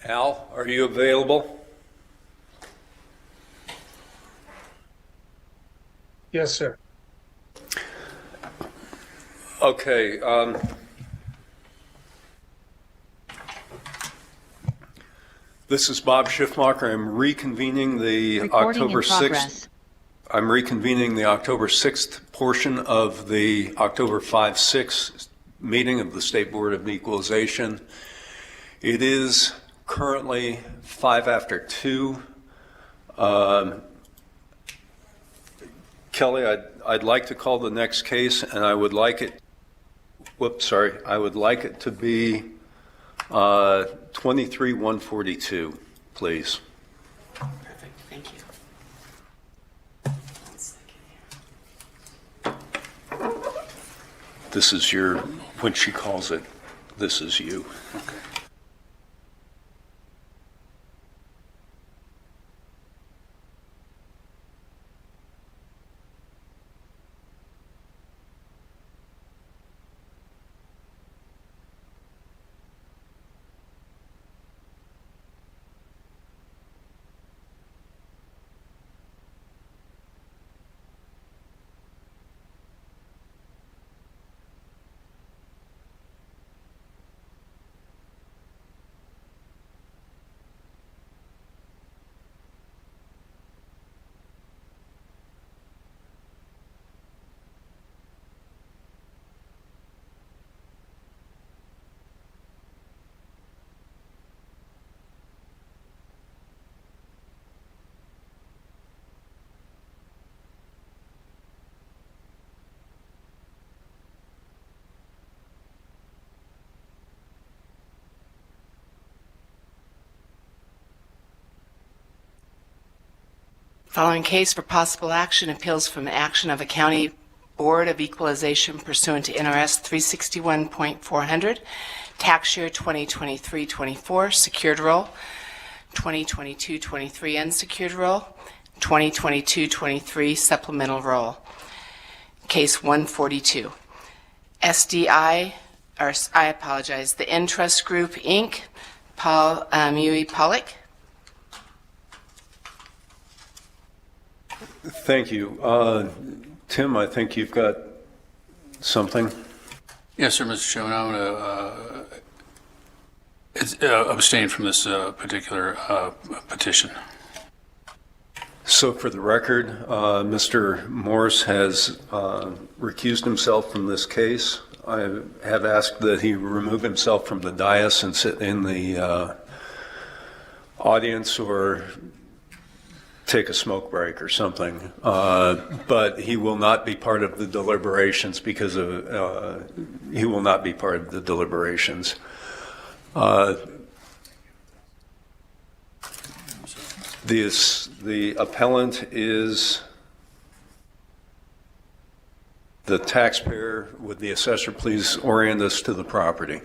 Al, are you available? Yes, sir. Okay. This is Bob Schiffmacher. I'm reconvening the October 6th. I'm reconvening the October 6th portion of the October 5-6 meeting of the State Board of Equalization. It is currently 5 after 2. Kelly, I'd like to call the next case, and I would like it. I would like it to be 23-142, please. Perfect, thank you. 1 second here. This is your, when she calls it, this is you. Okay. Following case for possible action, appeals from action of a county board of equalization pursuant to NRS 361.400, tax year 2023-24, secured roll, 2022-23 unsecured roll, 2022-23 supplemental roll. Case 142. SDI, or I apologize, the Entrust Group, Inc., Paul Mui Pollock. Thank you. Tim, I think you've got something. Yes, sir, Mr. Chairman. I'm going to abstain from this particular petition. So for the record, Mr. Morse has recused himself from this case. I have asked that he remove himself from the dais and sit in the audience or take a smoke break or something. But he will not be part of the deliberations because of, he will not be part of the deliberations. The appellant is the taxpayer. Would the assessor please orient us to the property?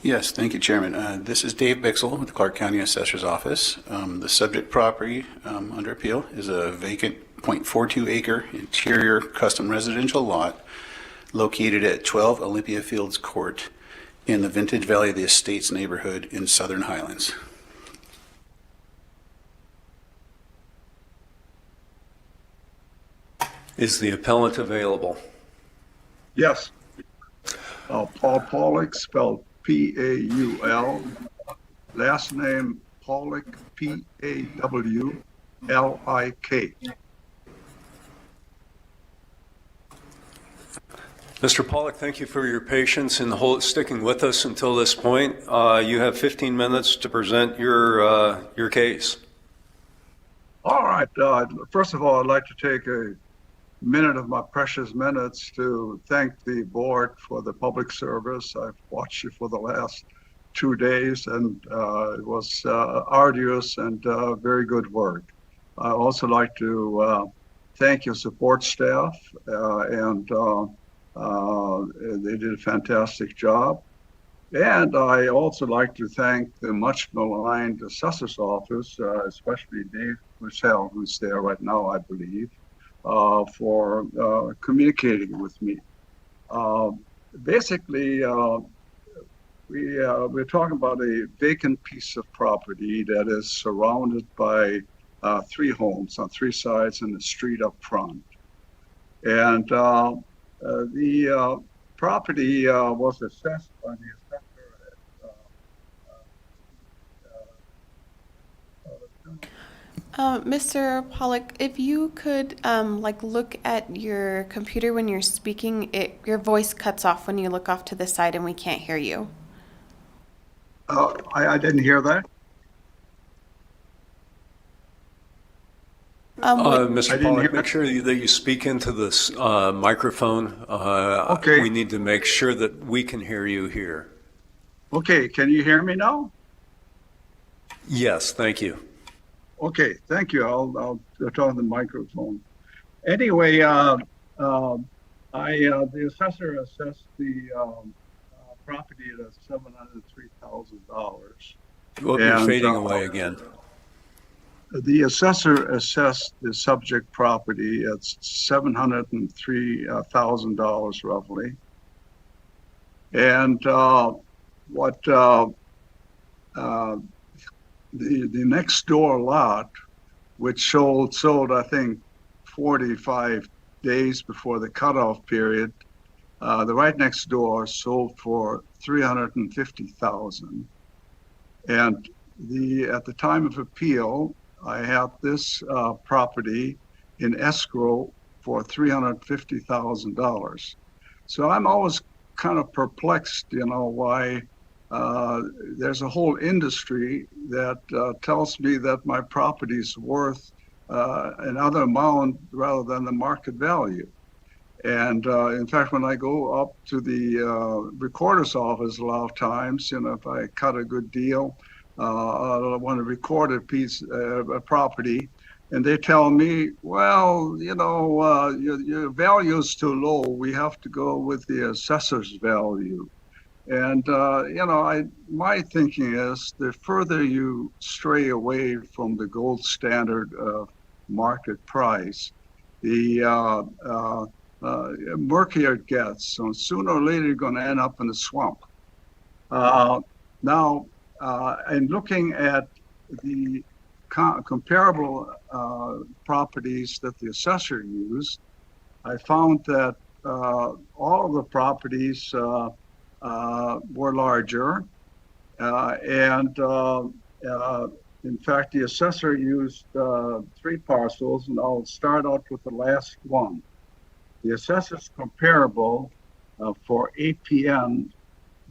Yes, thank you, Chairman. This is Dave Bixel with the Clark County Assessor's Office. The subject property under appeal is a vacant 0.42 acre interior custom residential lot located at 12 Olympia Fields Court in the Vintage Valley of the Estates neighborhood in Southern Highlands. Is the appellant available? Yes. Paul Pollock, spelled P-A-U-L. Last name Pollock, P-A-W-L-I-K. Mr. Pollock, thank you for your patience and sticking with us until this point. You have 15 minutes to present your case. All right. First of all, I'd like to take a minute of my precious minutes to thank the board for the public service. I've watched you for the last 2 days, and it was arduous and very good work. I also like to thank your support staff, and they did a fantastic job. And I also like to thank the much maligned assessor's office, especially Dave Purcell, who's there right now, I believe, for communicating with me. Basically, we're talking about a vacant piece of property that is surrounded by three homes on three sides and the street up front. And the property was assessed by the assessor at Mr. Pollock, if you could like look at your computer when you're speaking, your voice cuts off when you look off to the side and we can't hear you. I didn't hear that. I Mr. didn't Pollack, hear make that. sure that you speak into this microphone. Okay. We need to make sure that we can hear you here. Okay, can you hear me now? Yes, thank you. Okay, thank you. I'll turn on the microphone. Anyway, the assessor assessed the property at $703,000. Well, you're And, fading away again. The assessor assessed the subject property at $703,000 roughly. And the next door lot, which sold I think 45 days before the cutoff period, the right next door sold for $350,000. And at the time of appeal, I had this property in escrow for $350,000. So I'm always kind of perplexed, why there's a whole industry that tells me that my property is worth another amount rather than the market value. And in fact, when I go up to the recorder's office a lot of times, if I cut a good deal, I want to record a property, and they tell me, well, your value is too low. We have to go with the assessor's value. And my thinking is the further you stray away from the gold standard of market price, the murkier it gets. So sooner or later, you're going to end up in a swamp. Now, in looking at the comparable properties that the assessor used, I found that all of the properties were larger, and in fact, the assessor used three parcels, and I'll start out with the last one. The assessor's comparable for APN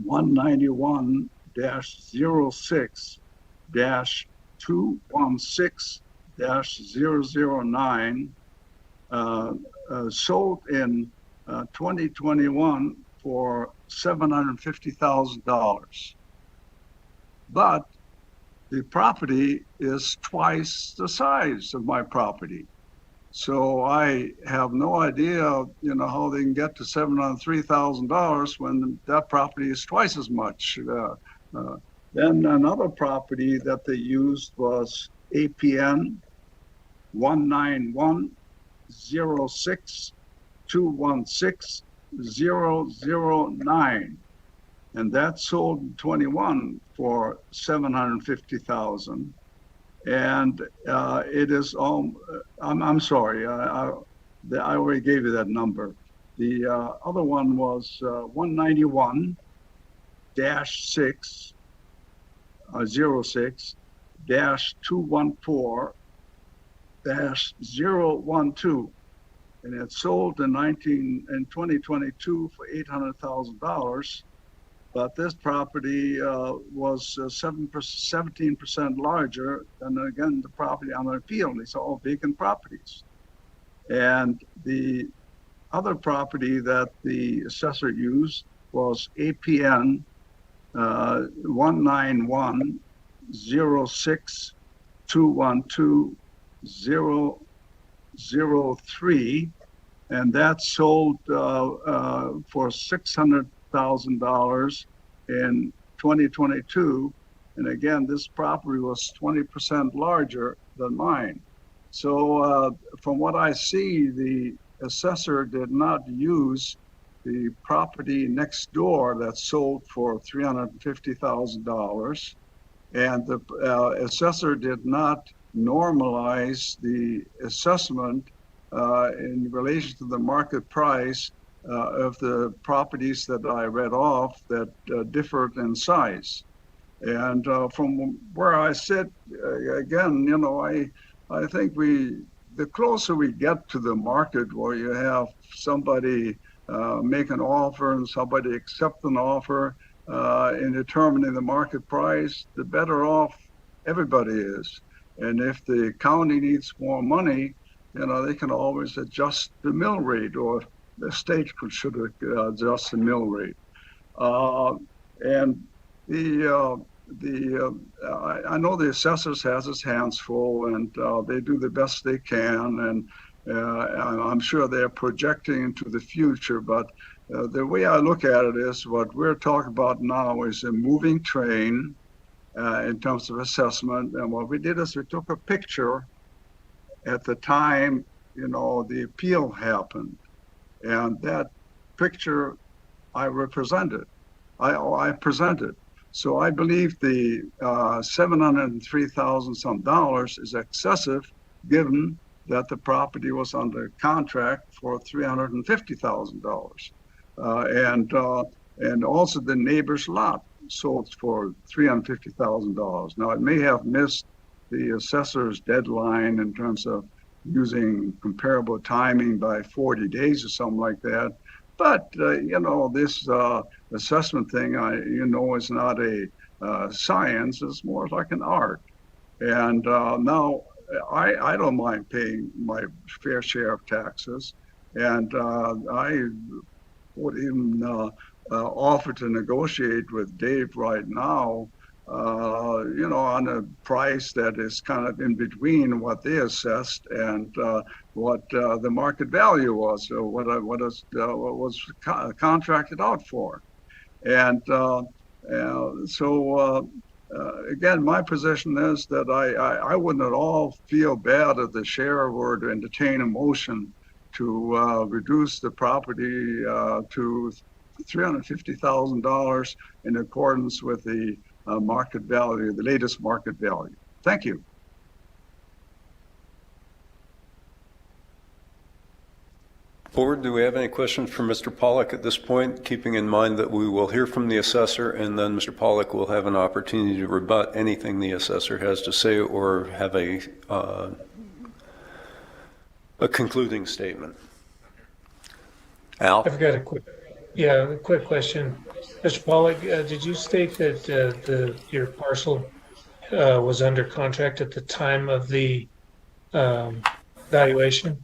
191-06-216-009 sold in 2021 for $750,000. But the property is twice the size of my property. So I have no idea, how they can get to $703,000 when that property is twice as much. Then another property that they used was APN 191-06-216-009. And that sold in 21 for $750,000. And it is I'm sorry, I already gave you that number. The other one was 191-06-214-012, and it sold in 2022 for $800,000. But this property was 17% larger than, again, the property on appeal. These are all vacant properties. And the other property that the assessor used was APN 191-06-212-003, and that sold for $600,000 in 2022. And again, this property was 20% larger than mine. So from what I see, the assessor did not use the property next door that sold for $350,000, and the assessor did not normalize the assessment in relation to the market price of the properties that I read off that differed in size. And from where I sit, again, I think the closer we get to the market where you have somebody make an offer and somebody accept an offer in determining the market price, the better off everybody is. And if the county needs more money, they can always adjust the mill rate, or the state should adjust the mill rate. And I know the assessors has his hands full, and they do the best they can, and I'm sure they're projecting into the future. But the way I look at it is, what we're talking about now is a moving train in terms of assessment. And what we did is we took a picture at the time, the appeal happened, and that picture I represented. I presented. So I believe the $703,000 some dollars is excessive, given that the property was under contract for $350,000, and also the neighbor's lot sold for $350,000. Now, it may have missed the assessor's deadline in terms of using comparable timing by 40 days or something like that. But, this assessment thing, is not a science. It's more like an art. And now I don't mind paying my fair share of taxes. And I would even offer to negotiate with Dave right now, on a price that is kind of in between what they assessed and what the market value was, or what was contracted out for. And again, my position is that I wouldn't at all feel bad if the sheriff were to entertain a motion to reduce the property to $350,000 in accordance with the market value, the latest market value. Thank you. Board, do we have any questions for Mr. Pollack at this point, keeping in mind that we will hear from the assessor, and then Mr. Pollack will have an opportunity to rebut anything the assessor has to say, or have a concluding statement. Al? I've got a quick question. Mr. Pollack, did you state that your parcel was under contract at the time of the valuation?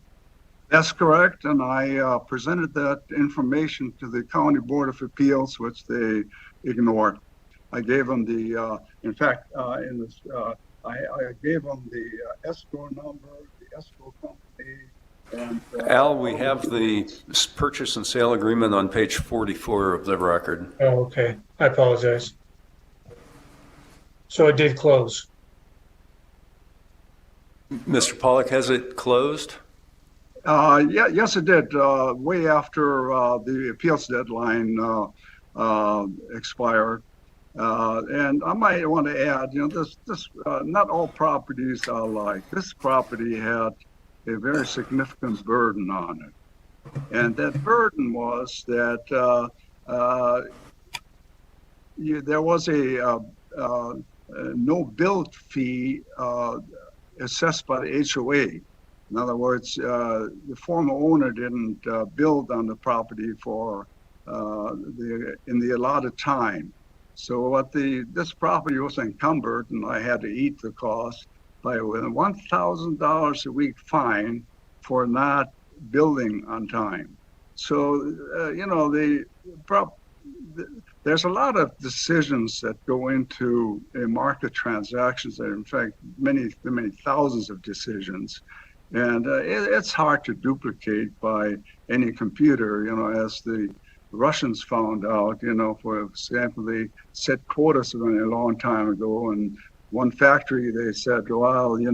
That's correct, and I presented that information to the County Board of Appeals, which they ignored. I gave them the, in fact, I gave them the escrow number, the escrow company, and Al, we have the purchase and sale agreement on page 44 of the record. Oh, okay. I apologize. So it did close. Mr. Pollack, has it closed? Yes, it did. Way after the appeals deadline expired. And I might want to add, this not all properties are alike. This property had a very significant burden on it. And that burden was that there was a no build fee assessed by the HOA. In other words, the former owner didn't build on the property for in the allotted time. So this property was encumbered, and I had to eat the cost by a $1,000 a week fine for not building on time. So there's a lot of decisions that go into a market transactions. There are, in fact, many thousands of decisions. And it's hard to duplicate by any computer, as the Russians found out, for example, they set quotas a long time ago. And one factory, they said, well, you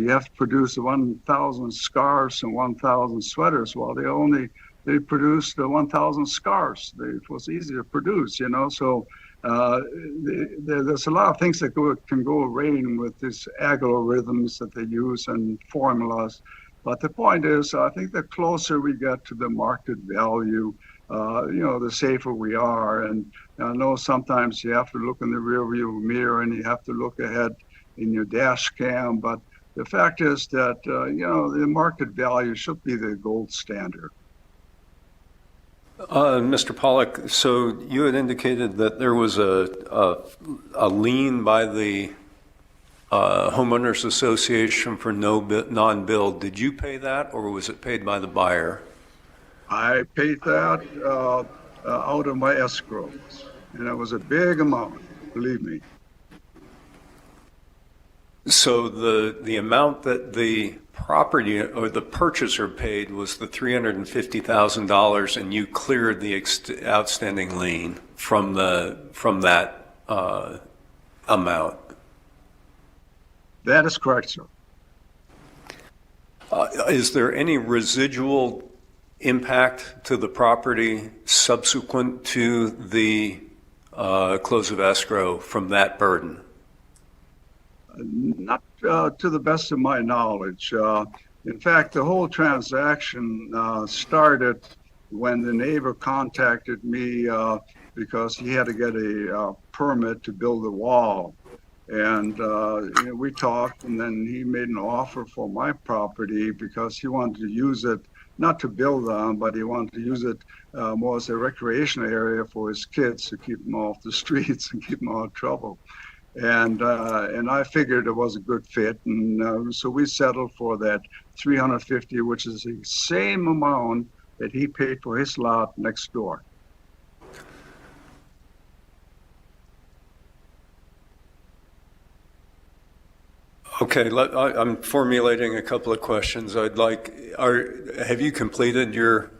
have to produce 1,000 scarves and 1,000 sweaters. Well, they only they produced 1,000 scars. It was easy to produce, you know. So there's a lot of things that can go wrong with these algorithms that they use and formulas. But the point is, I think the closer we get to the market value, the safer we are. And I know sometimes you have to look in the rearview mirror and you have to look ahead in your dash cam. But the fact is that, the market value should be the gold standard. Mr. Pollock, so you had indicated that there was a lien by the Homeowners Association for non-build. Did you pay that, or was it paid by the buyer? I paid that out of my escrow, and it was a big amount, believe me. So the amount that the property or the purchaser paid was the $350,000, and you cleared the outstanding lien from that amount. That is correct, sir. Is there any residual impact to the property subsequent to the close of escrow from that burden? Not to the best of my knowledge. In fact, the whole transaction started when the neighbor contacted me because he had to get a permit to build a wall. And we talked, and then he made an offer for my property because he wanted to use it, not to build on, but he wanted to use it more as a recreation area for his kids to keep them off the streets and keep them out of trouble. And I figured it was a good fit, and so we settled for that $350,000, which is the same amount that he paid for his lot next door. Okay, I'm formulating a couple of questions. Have you completed your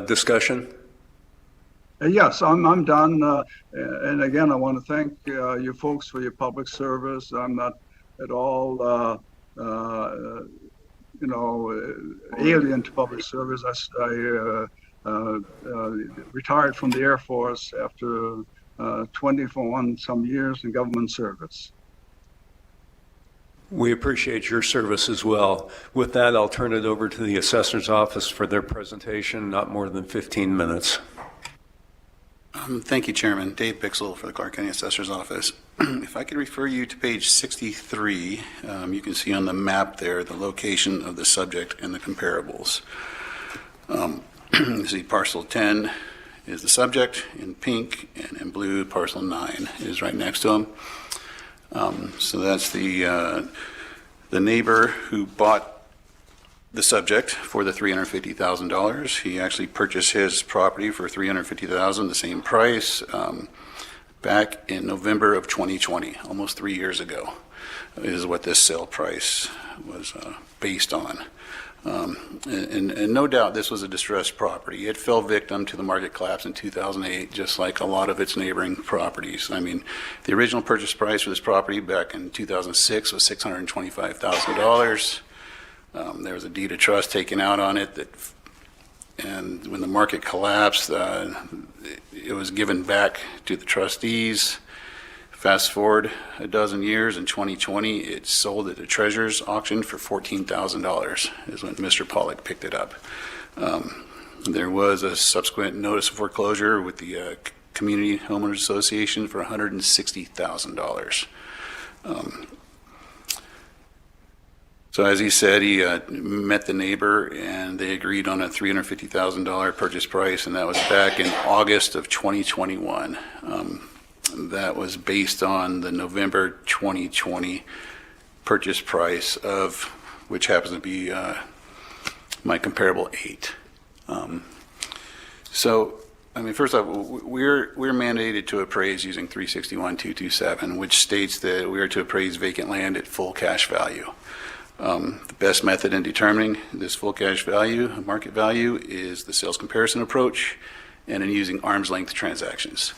discussion? Yes, I'm done. And again, I want to thank you folks for your public service. I'm not at all, alien to public service. I retired from the Air Force after 21 some years in government service. We appreciate your service as well. With that, I'll turn it over to the assessor's office for their presentation, not more than 15 minutes. Thank you, Chairman. Dave Bixel for the Clark County Assessor's Office. If I could refer you to page 63, you can see on the map there the location of the subject and the comparables. You see parcel 10 is the subject in pink, and in blue, parcel 9 is right next to him. So that's the neighbor who bought the subject for the $350,000. He actually purchased his property for $350,000, the same price, back in November of 2020, almost 3 years ago, is what this sale price was based on. And no doubt this was a distressed property. It fell victim to the market collapse in 2008, just like a lot of its neighboring properties. I mean, the original purchase price for this property back in 2006 was $625,000. There was a deed of trust taken out on it, and when the market collapsed, it was given back to the trustees. Fast forward a dozen years, in 2020, it sold at a treasurer's auction for $14,000 is when Mr. Pollock picked it up. There was a subsequent notice of foreclosure with the Community Homeowners Association for $160,000. So as he said, he met the neighbor and they agreed on a $350,000 purchase price, and that was back in August of 2021. That was based on the November 2020 purchase price of, which happens to be my comparable 8. So, I mean, first off, we're mandated to appraise using 361-227, which states that we are to appraise vacant land at full cash value. The best method in determining this full cash value, market value, is the sales comparison approach and in using arm's length transactions.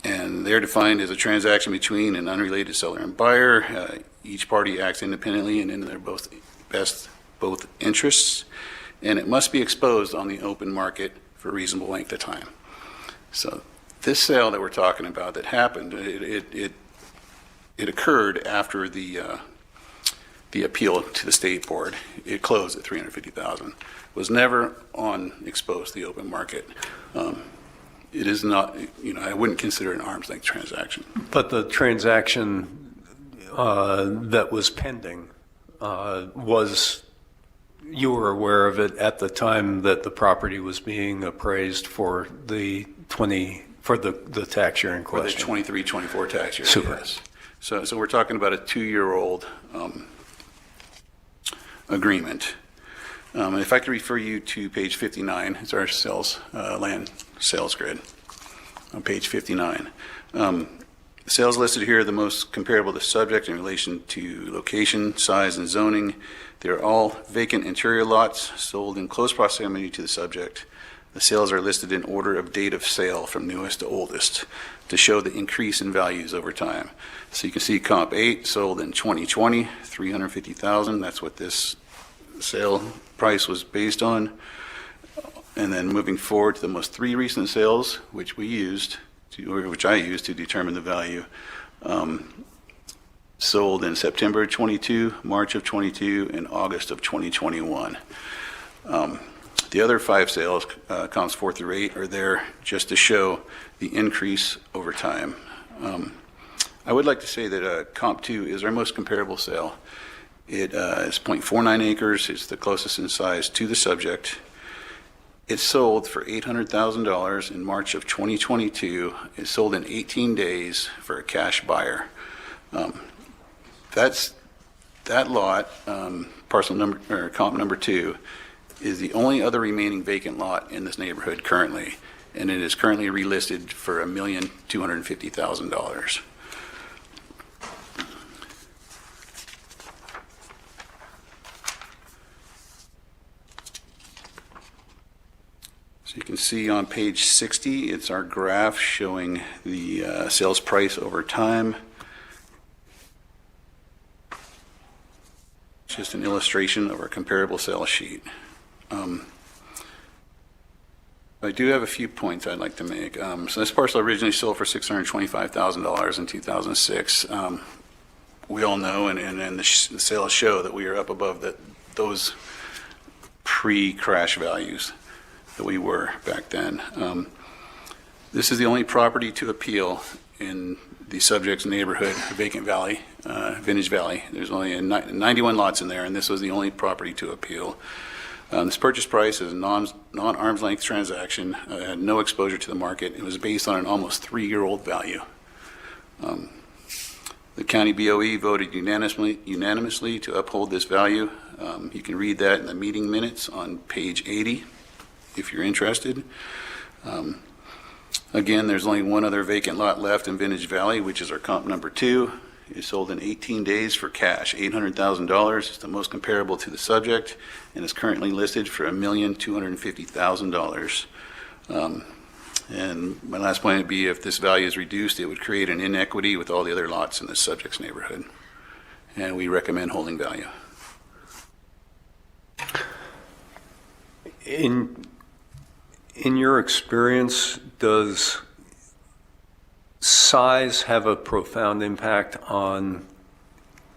And they're defined as a transaction between an unrelated seller and buyer. Each party acts independently and in their both interests. and it must be exposed on the open market for a reasonable length of time. So this sale that we're talking about that happened, it occurred after the appeal to the state board. It closed at $350,000. Was never exposed to the open market. It is not, I wouldn't consider it an arm's length transaction. But the transaction that was pending you were aware of it at the time that the property was being appraised for the tax year in For the question? 23-24 tax year. Super. Yes. So we're talking about a 2-year-old agreement. If I could refer you to page 59, it's our land sales grid on page 59. The sales listed here are the most comparable to subject in relation to location, size, and zoning. They're all vacant interior lots sold in close proximity to the subject. The sales are listed in order of date of sale from newest to oldest to show the increase in values over time. So you can see Comp 8 sold in 2020, $350,000. That's what this sale price was based on. And then moving forward to the most 3 recent sales, which I used to determine the value, sold in September 22, March of 22, and August of 2021. The other 5 sales, comps 4 through 8, are there just to show the increase over time. I would like to say that comp 2 is our most comparable sale. It is 0.49 acres. It's the closest in size to the subject. It sold for $800,000 in March of 2022. It sold in 18 days for a cash buyer. That lot, parcel number or comp number 2, is the only other remaining vacant lot in this neighborhood currently, and it is currently relisted for $1,250,000. So you can see on page 60, it's our graph showing the sales price over time. Just an illustration of our comparable sales sheet. I do have a few points I'd like to make. So this parcel originally sold for $625,000 in 2006. We all know, and the sales show that we are up above those pre-crash values that we were back then. This is the only property to appeal in the subject's neighborhood, Vintage Valley. There's only 91 lots in there, and this was the only property to appeal. This purchase price is a non-arm's length transaction, had no exposure to the market. It was based on an almost 3-year-old value. The county BOE voted unanimously to uphold this value. You can read that in the meeting minutes on page 80 if you're interested. Again, there's only one other vacant lot left in Vintage Valley, which is our comp number 2. It sold in 18 days for cash, $800,000. It's the most comparable to the subject, and is currently listed for $1,250,000. And my last point would be, if this value is reduced, it would create an inequity with all the other lots in the subject's neighborhood. And we recommend holding value. In your experience, does size have a profound impact on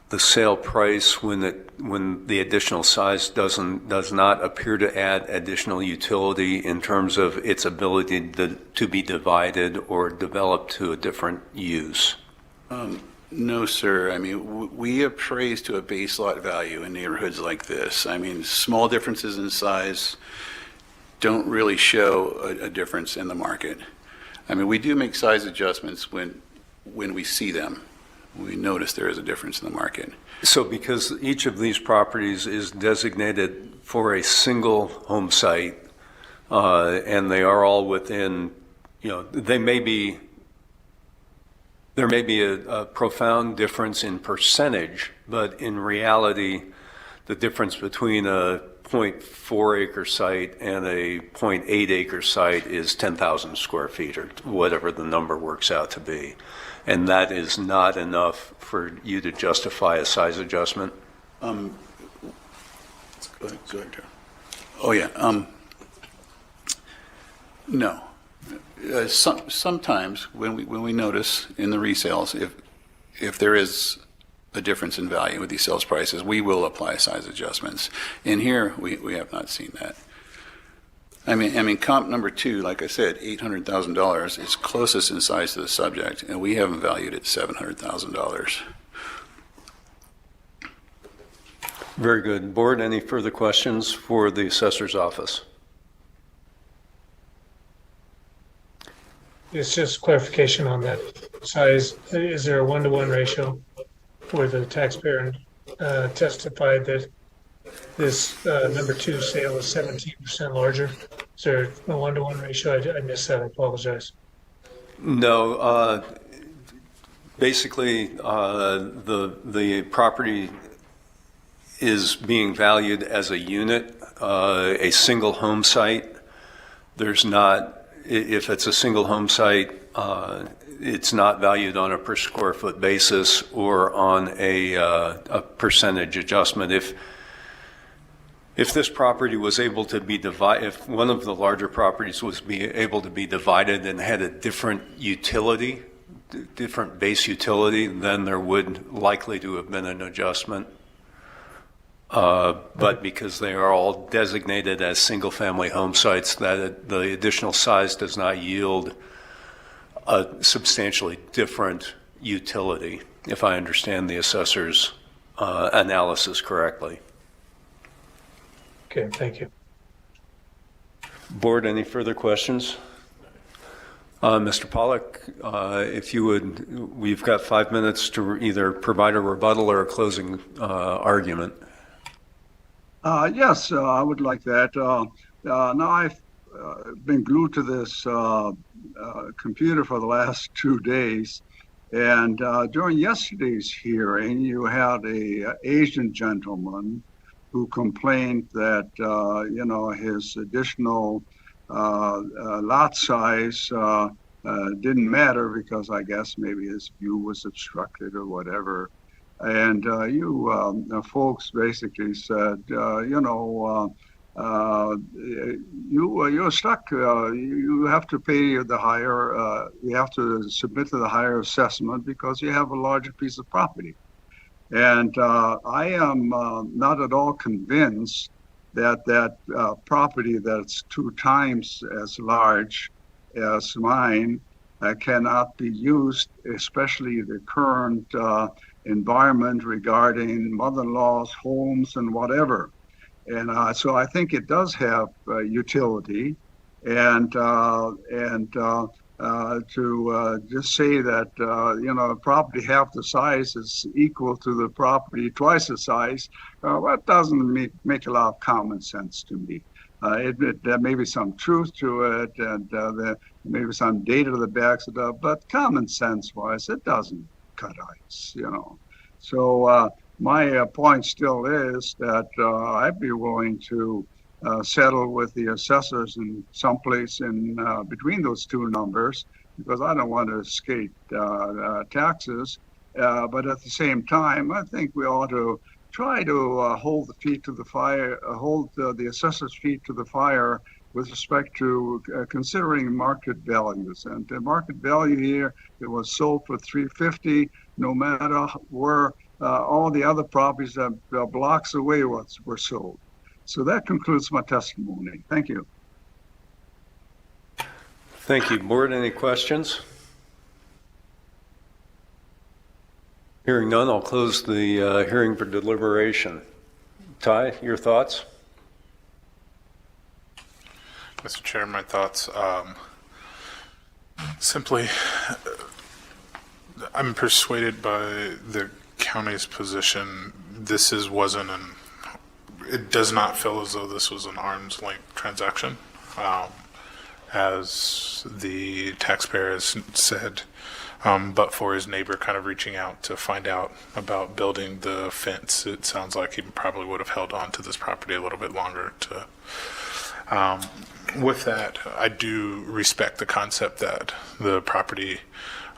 the sale price when the additional size does not appear to add additional utility in terms of its ability to be divided or developed to a different use? No, sir. I mean, we appraise to a base lot value in neighborhoods like this. I mean, small differences in size don't really show a difference in the market. I mean, we do make size adjustments when we see them. We notice there is a difference in the market. So because each of these properties is designated for a single home site, and they are all within, there may be a profound difference in percentage, but in reality, the difference between a 0.4 acre site and a 0.8 acre site is 10,000 square feet or whatever the number works out to be. And that is not enough for you to justify a size adjustment? Go ahead, Joe. Oh, yeah. No. Sometimes when we notice in the resales, if there is a difference in value with these sales prices, we will apply size adjustments. And here, we have not seen that. I mean, comp number 2, like I said, $800,000 is closest in size to the subject, and we haven't valued it $700,000. Very good. Board, any further questions for the assessor's office? It's just clarification on that size. Is there a 1-to-1 ratio where the taxpayer testified that this number 2 sale is 17% larger? Is there a 1-to-1 ratio? I missed that. I apologize. No. Basically, the property is being valued as a unit, a single home site. There's not, if it's a single home site, it's not valued on a per square foot basis or on a percentage adjustment. If this property was able to be divided, if one of the larger properties was able to be divided and had a different utility, different base utility, then there would likely to have been an adjustment. But because they are all designated as single-family home sites, that the additional size does not yield a substantially different utility, if I understand the assessor's analysis correctly. Okay, thank you. Board, any further questions? Mr. Pollack, if you would, we've got 5 minutes to either provide a rebuttal or a closing argument. Yes, I would like that. Now I've been glued to this computer for the last 2 days, and during yesterday's hearing, you had a Asian gentleman who complained that his additional lot size didn't matter because I guess maybe his view was obstructed or whatever. And you folks basically said, you're stuck. You have to pay the higher. You have to submit to the higher assessment because you have a larger piece of property. And I am not at all convinced that property that's 2 times as large as mine cannot be used, especially the current environment regarding mother-in-law's homes and whatever. And so I think it does have utility. And to just say that, the property half the size is equal to the property twice the size, that doesn't make a lot of common sense to me. There may be some truth to it, and there may be some data that backs it up, but common sense-wise, it doesn't cut ice, So my point still is that I'd be willing to settle with the assessors in someplace in between those 2 numbers, because I don't want to escape taxes. But at the same time, I think we ought to try to hold the feet to the fire, hold the assessor's feet to the fire with respect to considering market values. And the market value here, it was sold for $350, no matter where all the other properties that blocks away were sold. So that concludes my testimony. Thank you. Thank you. Board, any questions? Hearing none, I'll close the hearing for deliberation. Ty, your thoughts? Mr. Chair, my thoughts. Simply, I'm persuaded by the county's position. It does not feel as though this was an arm's length transaction. As the taxpayer has said, but for his neighbor kind of reaching out to find out about building the fence, it sounds like he probably would have held on to this property a little bit longer. With that, I do respect the concept that the property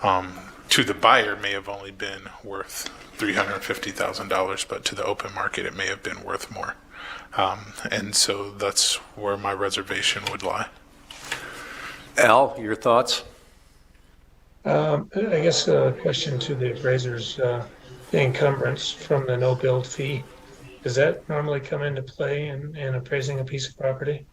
to the buyer may have only been worth $350,000, but to the open market, it may have been worth more. And so that's where my reservation would lie. Al, your thoughts? I guess a question to the appraisers, the encumbrance from the no-build fee, does that normally come into play in appraising a piece of property?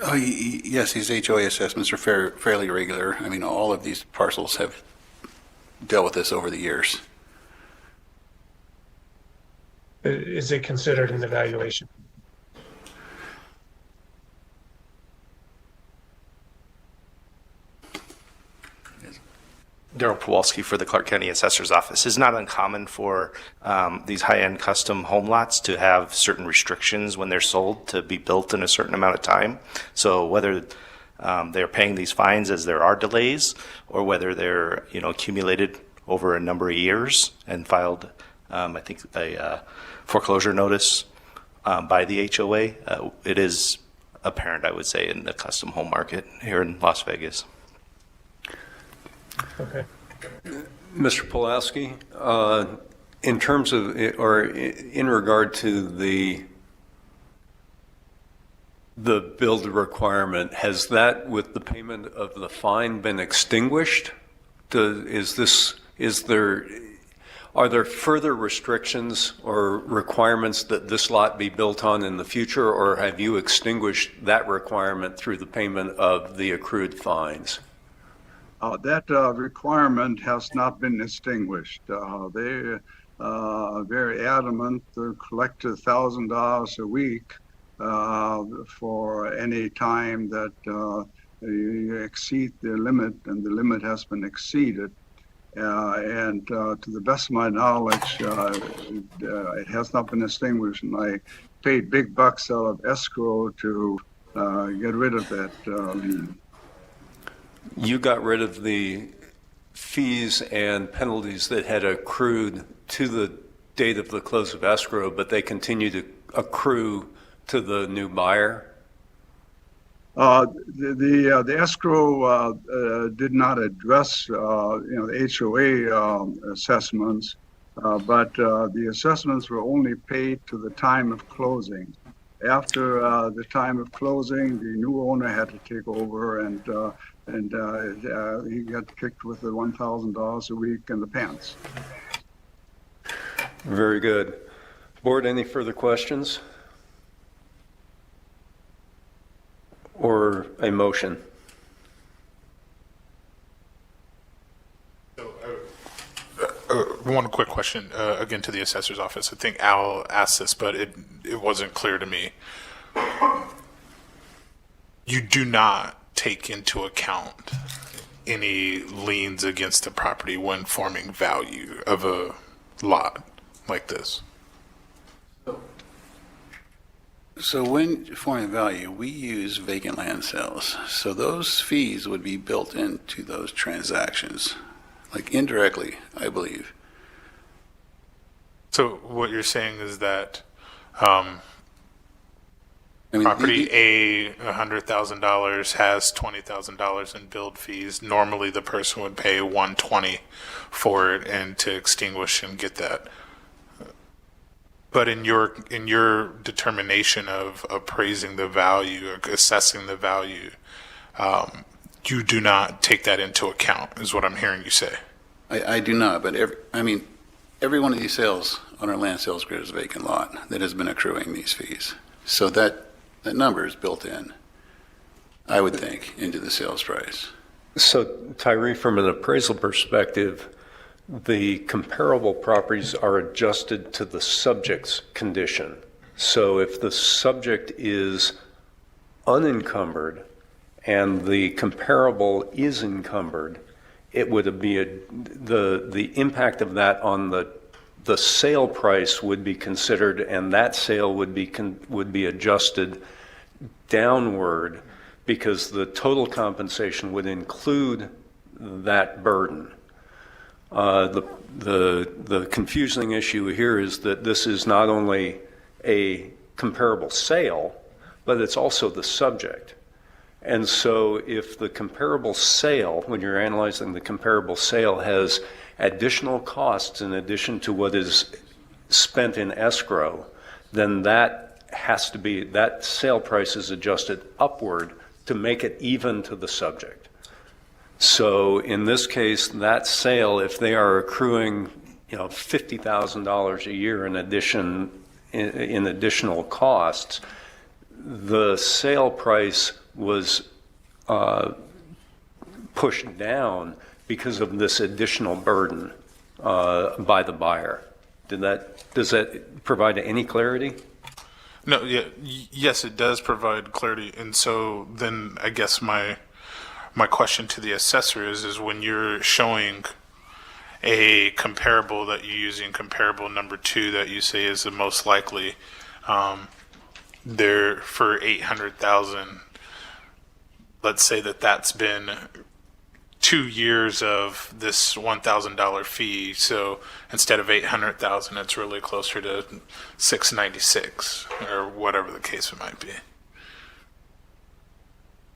Oh, yes, these HOA assessments are fairly regular. I mean, all of these parcels have dealt with this over the years. Is it considered an evaluation? Daryl Kowalski for the Clark County Assessor's Office. It's not uncommon for these high-end custom home lots to have certain restrictions when they're sold to be built in a certain amount of time. So whether they're paying these fines as there are delays, or whether they're accumulated over a number of years and filed, I think, a foreclosure notice by the HOA, it is apparent, I would say, in the custom home market here in Las Vegas. Okay. Mr. Pulaski, in terms of, or in regard to the build requirement, has that, with the payment of the fine, been extinguished? Are there further restrictions or requirements that this lot be built on in the future, or have you extinguished that requirement through the payment of the accrued fines? That requirement has not been extinguished. They are very adamant to collect $1,000 a week for any time that you exceed the limit, and the limit has been exceeded. And to the best of my knowledge, it has not been extinguished, and I paid big bucks out of escrow to get rid of that lien. You got rid of the fees and penalties that had accrued to the date of the close of escrow, but they continue to accrue to the new buyer? The escrow did not address the HOA assessments, but the assessments were only paid to the time of closing. After the time of closing, the new owner had to take over, and he got kicked with the $1,000 a week in the pants. Very good. Board, any further questions? Or a motion? One quick question, again, to the assessor's office. I think Al asked this, but it wasn't clear to me. You do not take into account any liens against the property when forming value of a lot like this. So when forming value, we use vacant land sales. So those fees would be built into those transactions, like indirectly, I believe. So what you're saying is that I mean, property A, $100,000 has $20,000 in build fees. Normally, the person would pay $120 for it and to extinguish and get that. But in your determination of appraising the value or assessing the value, you do not take that into account, is what I'm hearing you say. I do not, but every one of these sales on our land sales grid is a vacant lot that has been accruing these fees. So that number is built in, I would think, into the sales price. So, Tyree, from an appraisal perspective, the comparable properties are adjusted to the subject's condition. So if the subject is unencumbered and the comparable is encumbered, it would be the impact of that on the sale price would be considered, and that sale would be adjusted downward because the total compensation would include that burden. The confusing issue here is that this is not only a comparable sale, but it's also the subject. And so if the comparable sale, when you're analyzing the comparable sale, has additional costs in addition to what is spent in escrow, then that sale price is adjusted upward to make it even to the subject. So in this case, that sale, if they are accruing, $50,000 a year in additional costs, the sale price was pushed down because of this additional burden by the buyer. Does that provide any clarity? No, yeah, yes, it does provide clarity. And so then I guess my question to the assessor is when you're showing a comparable that you're using, comparable number 2 that you say is the most likely, there for 800,000, let's say that's been 2 years of this $1,000 fee. So instead of 800,000, it's really closer to 696 or whatever the case it might be. Is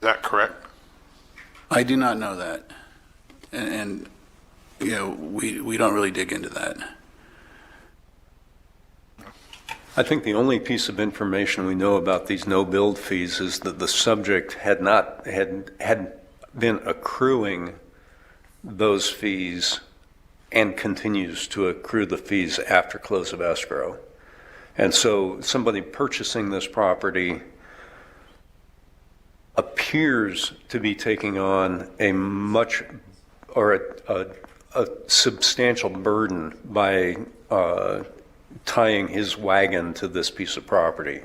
that correct? I do not know that. And we don't really dig into that. I think the only piece of information we know about these no-build fees is that the subject had been accruing those fees and continues to accrue the fees after close of escrow. And so somebody purchasing this property appears to be taking on a substantial burden by tying his wagon to this piece of property.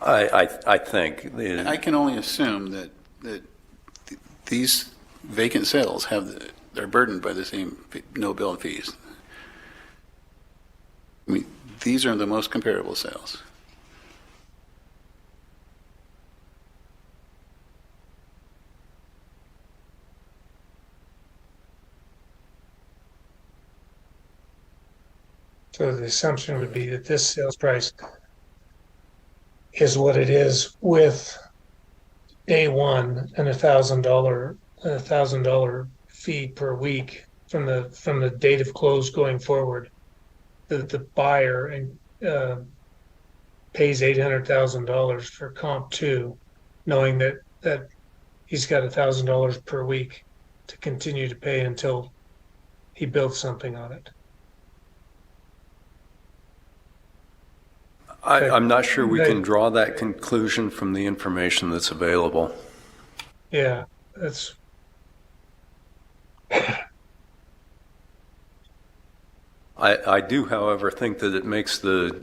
I think. I can only assume that these vacant sales they're burdened by the same no bill and fees. I mean, these are the most comparable sales. So the assumption would be that this sales price is what it is with day one and $1,000 fee per week from the date of close going forward. The buyer pays $800,000 for comp 2, knowing that he's got $1,000 per week to continue to pay until he builds something on it. I'm not sure we can draw that conclusion from the information that's available. Yeah, that's. I do, however, think that it makes the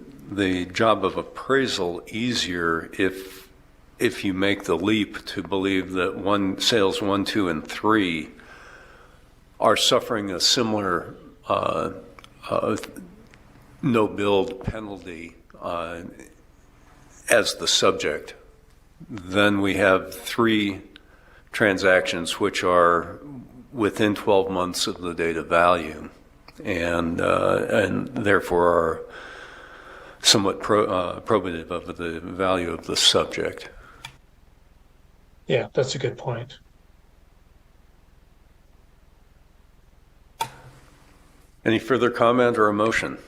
job of appraisal easier if you make the leap to believe that sales 1, 2, and 3 are suffering a similar no-build penalty as the subject. Then we have 3 transactions which are within 12 months of the date of value, and therefore are somewhat probative of the value of the subject. Yeah, that's a good point. Any further comment or a motion?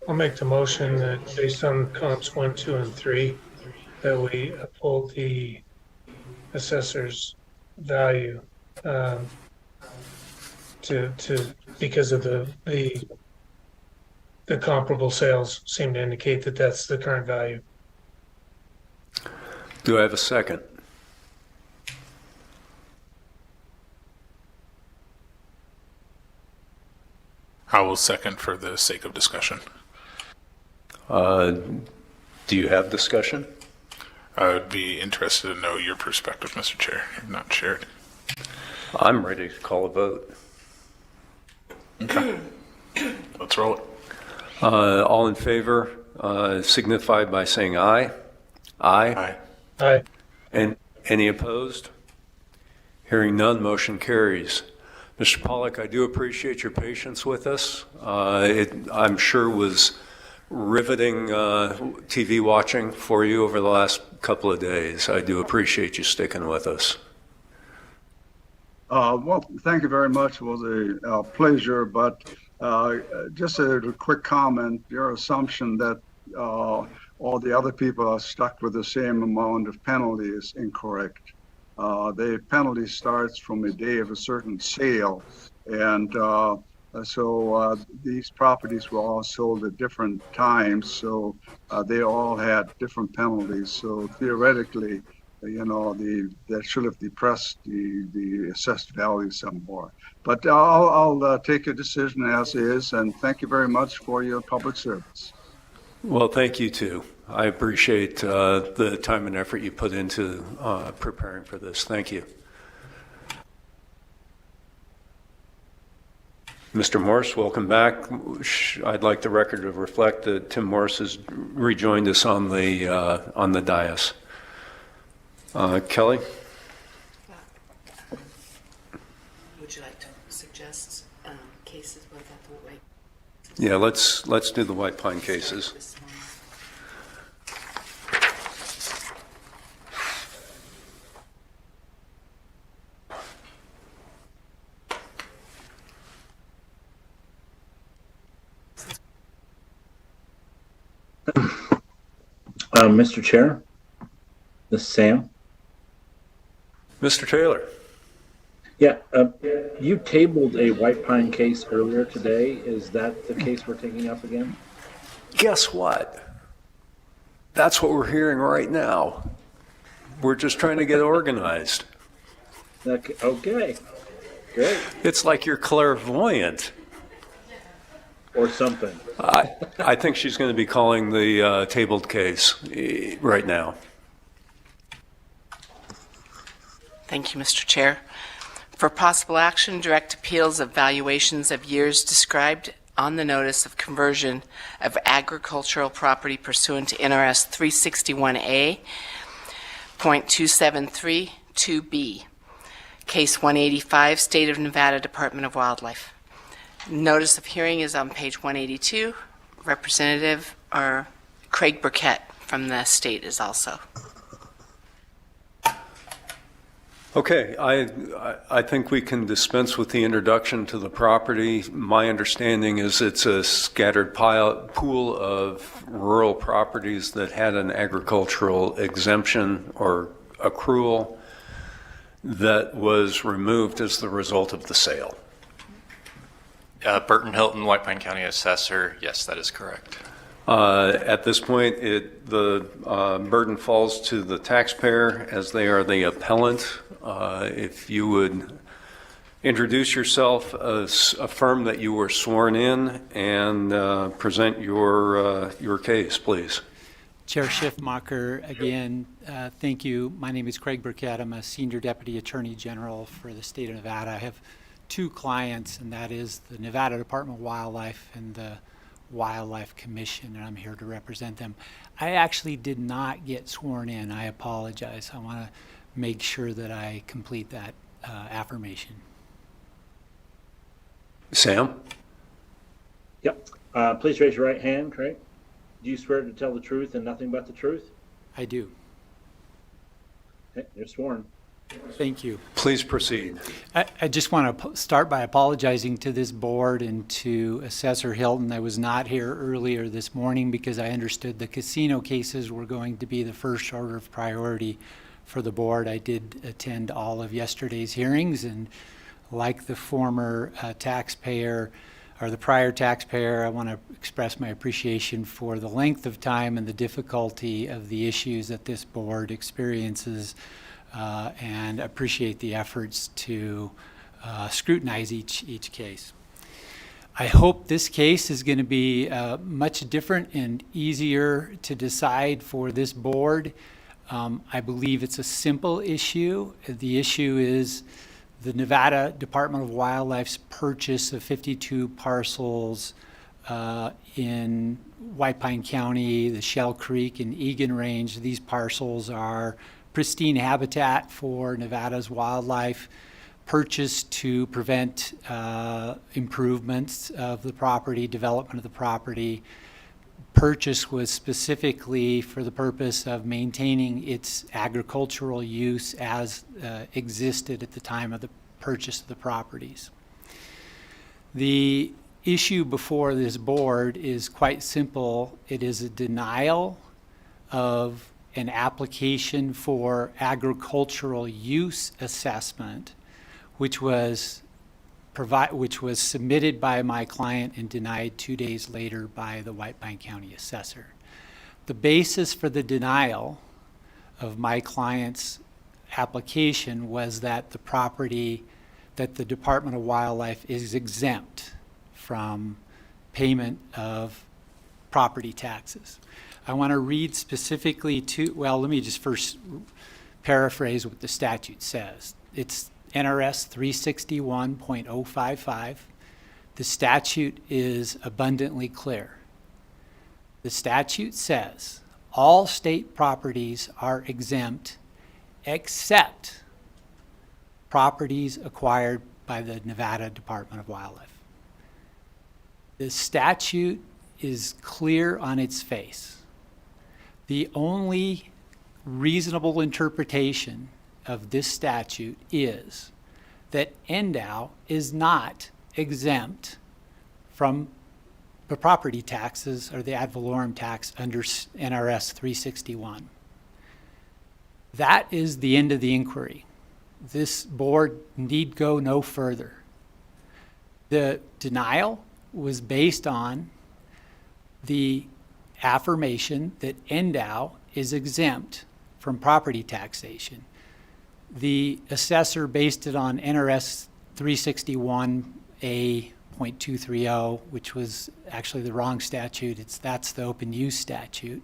I'll make the motion that based on comps 1, 2, and 3, that we uphold the assessor's value because of the comparable sales seem to indicate that that's the current value. Do I have a second? I will second for the sake of discussion. Do you have discussion? I would be interested to know your perspective, Mr. Chair. I've not shared. I'm ready to call a vote. Okay. Let's roll it. All in favor signify by saying aye. Aye. Aye. Aye. And any opposed? Hearing none, motion carries. Mr. Pollack, I do appreciate your patience with us. It, I'm sure, was riveting TV watching for you over the last couple of days. I do appreciate you sticking with us. Well, thank you very much. It was a pleasure, but just a quick comment. Your assumption that all the other people are stuck with the same amount of penalty is incorrect. The penalty starts from the day of a certain sale, and so these properties were all sold at different times, so they all had different penalties. So theoretically, that should have depressed the assessed value some more. But I'll take your decision as is, and thank you very much for your public service. Well, thank you too. I appreciate the time and effort you put into preparing for this. Thank you. Mr. Morse, welcome back. I'd like the record to reflect that Tim Morse has rejoined us on the dais. Kelly? Would you like to suggest cases without the white? Yeah, let's do the White Pine cases. Mr. Chair, this is Sam. Mr. Taylor? Yeah, you tabled a White Pine case earlier today. Is that the case we're taking up again? Guess what? That's what we're hearing right now. We're just trying to get organized. Okay, great. It's like you're clairvoyant. Or something. I think she's going to be calling the tabled case right now. Thank you, Mr. Chair. For possible action, direct appeals of valuations of years described on the notice of conversion of agricultural property pursuant to NRS 361A.273-2B. Case 185, State of Nevada Department of Wildlife. Notice of hearing is on page 182. Representative or Craig Burkett from the state is also. Okay, I think we can dispense with the introduction to the property. My understanding is it's a scattered pool of rural properties that had an agricultural exemption or accrual that was removed as the result of the sale. Burton Hilton, White Pine County Assessor. Yes, that is correct. At this point, the burden falls to the taxpayer as they are the appellant. If you would introduce yourself, affirm that you were sworn in, and present your case, please. Chair Schiffmacher, again, thank you. My name is Craig Burkett. I'm a Senior Deputy Attorney General for the state of Nevada. I have two clients, and that is the Nevada Department of Wildlife and the Wildlife Commission, and I'm here to represent them. I actually did not get sworn in. I apologize. I want to make sure that I complete that affirmation. Sam? Yep. Please raise your right hand, Craig. Do you swear to tell the truth and nothing but the truth? I do. Okay, you're sworn. Thank you. Please proceed. I just want to start by apologizing to this board and to Assessor Hilton. I was not here earlier this morning because I understood the casino cases were going to be the first order of priority for the board. I did attend all of yesterday's hearings, and like the former taxpayer or the prior taxpayer, I want to express my appreciation for the length of time and the difficulty of the issues that this board experiences, and appreciate the efforts to scrutinize each case. I hope this case is going to be much different and easier to decide for this board. I believe it's a simple issue. The issue is the Nevada Department of Wildlife's purchase of 52 parcels in White Pine County, the Shell Creek and Egan Range. These parcels are pristine habitat for Nevada's wildlife, purchased to prevent improvements of the property, development of the property. purchase was specifically for the purpose of maintaining its agricultural use as existed at the time of the purchase of the properties. The issue before this board is quite simple. It is a denial of an application for agricultural use assessment, which was submitted by my client and denied 2 days later by the White Pine County assessor. The basis for the denial of my client's application was that the property, that the Department of Wildlife is exempt from payment of property taxes. I want to read specifically let me just first paraphrase what the statute says. It's NRS 361.055. The statute is abundantly clear. The statute says all state properties are exempt except properties acquired by the Nevada Department of Wildlife. The statute is clear on its face. The only reasonable interpretation of this statute is that NDOW is not exempt from the property taxes or the ad valorem tax under NRS 361. That is the end of the inquiry. This board need go no further. The denial was based on the affirmation that NDOW is exempt from property taxation. The assessor based it on NRS 361A.230, which was actually the wrong statute. That's the open use statute.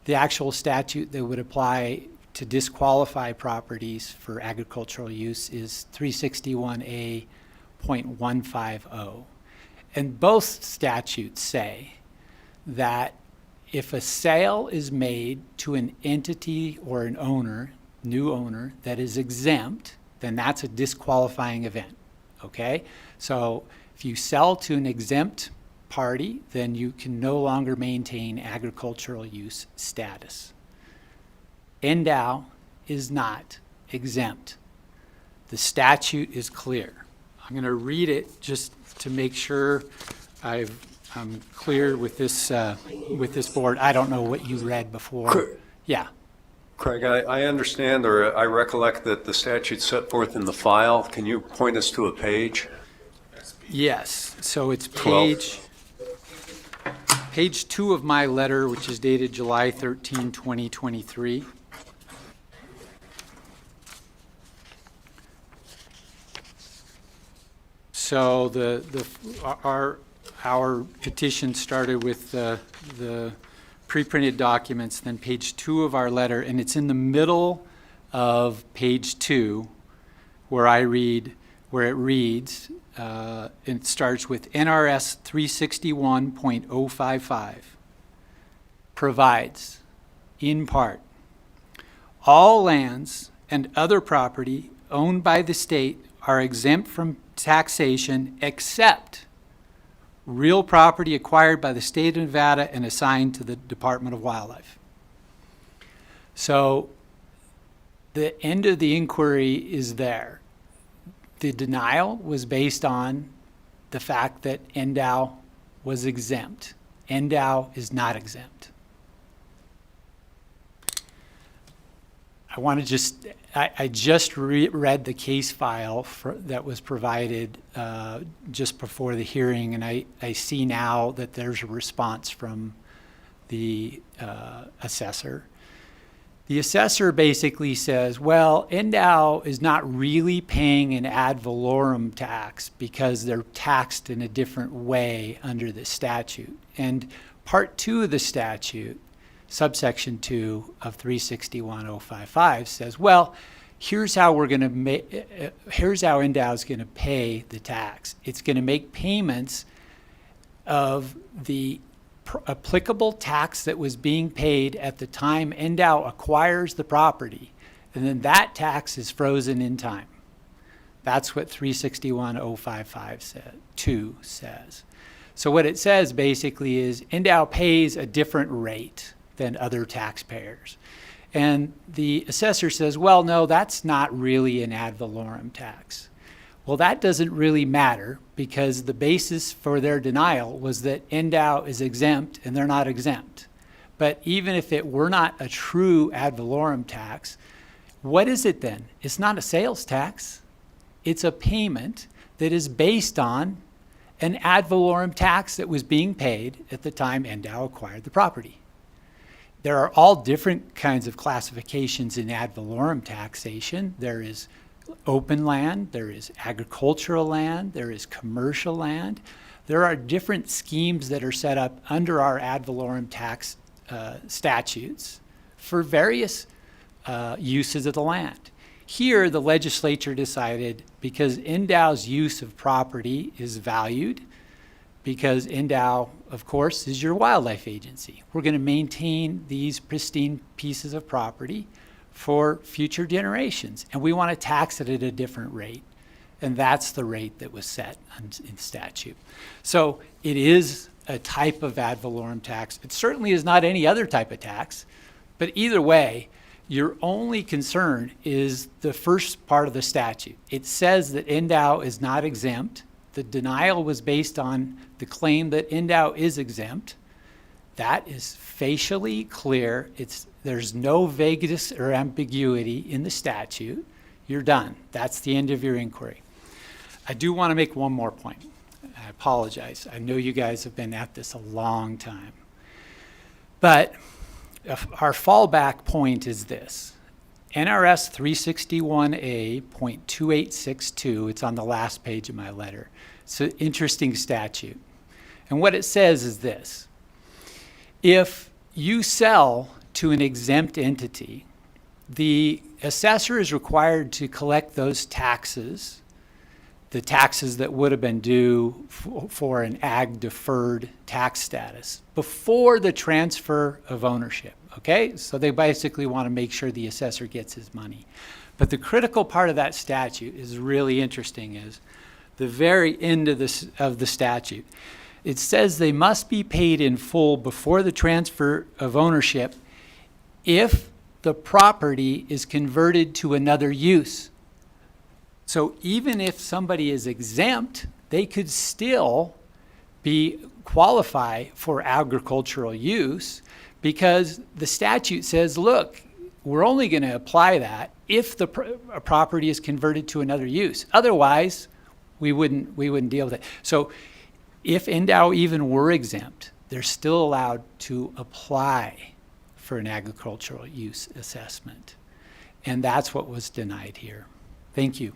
The actual statute that would apply to disqualify properties for agricultural use is 361A.150. And both statutes say that if a sale is made to an entity or an owner, new owner, that is exempt, then that's a disqualifying event, okay? So if you sell to an exempt party, then you can no longer maintain agricultural use status. NDOW is not exempt. The statute is clear. I'm going to read it just to make sure I'm clear with this board. I don't know what you read before. Yeah. Craig, I understand, or I recollect that the statute's set forth in the file. Can you point us to a page? Yes. So it's 12. page 2 of my letter, which is dated July 13, 2023. So our petition started with the pre-printed documents, then page 2 of our letter, and it's in the middle of page 2 where it reads, and it starts with NRS 361.055 provides, in part, all lands and other property owned by the state are exempt from taxation except real property acquired by the state of Nevada and assigned to the Department of Wildlife. So the end of the inquiry is there. The denial was based on the fact that NDOW was exempt. NDOW is not exempt. I just read the case file that was provided just before the hearing, and I see now that there's a response from the assessor. The assessor basically says, well, NDOW is not really paying an ad valorem tax because they're taxed in a different way under the statute. And Part 2 of the statute, subsection 2 of 361.055 says, well, here's how NDOW is going to pay the tax. It's going to make payments of the applicable tax that was being paid at the time NDOW acquires the property, and then that tax is frozen in time. That's what 361.055 2 says. So what it says basically is Endow pays a different rate than other taxpayers. And the assessor says, well, no, that's not really an ad valorem tax. Well, that doesn't really matter because the basis for their denial was that Endow is exempt and they're not exempt. But even if it were not a true ad valorem tax, what is it then? It's not a sales tax. It's a payment that is based on an ad valorem tax that was being paid at the time Endow acquired the property. There are all different kinds of classifications in ad valorem taxation. There is open land, there is agricultural land, there is commercial land. There are different schemes that are set up under our ad valorem tax statutes for various uses of the land. Here, the legislature decided because Endow's use of property is valued, because Endow, of course, is your wildlife agency. We're going to maintain these pristine pieces of property for future generations, and we want to tax it at a different rate. And that's the rate that was set in statute. So it is a type of ad valorem tax. It certainly is not any other type of tax, but either way, your only concern is the first part of the statute. It says that Endow is not exempt. The denial was based on the claim that Endow is exempt. That is facially clear. There's no vagueness or ambiguity in the statute. You're done. That's the end of your inquiry. I do want to make one more point. I apologize. I know you guys have been at this a long time. But our fallback point is this. NRS 361A.2862, it's on the last page of my letter. It's an interesting statute. And what it says is this. If you sell to an exempt entity, the assessor is required to collect those taxes, the taxes that would have been due for an ag deferred tax status, before the transfer of ownership. Okay, so they basically want to make sure the assessor gets his money. But the critical part of that statute is really interesting, is the very end of the statute. It says they must be paid in full before the transfer of ownership if the property is converted to another use. So even if somebody is exempt, they could still qualify for agricultural use, because the statute says, look, we're only going to apply that if a property is converted to another use. Otherwise, we wouldn't deal with it. So if Endow even were exempt, they're still allowed to apply for an agricultural use assessment. And that's what was denied here. Thank you.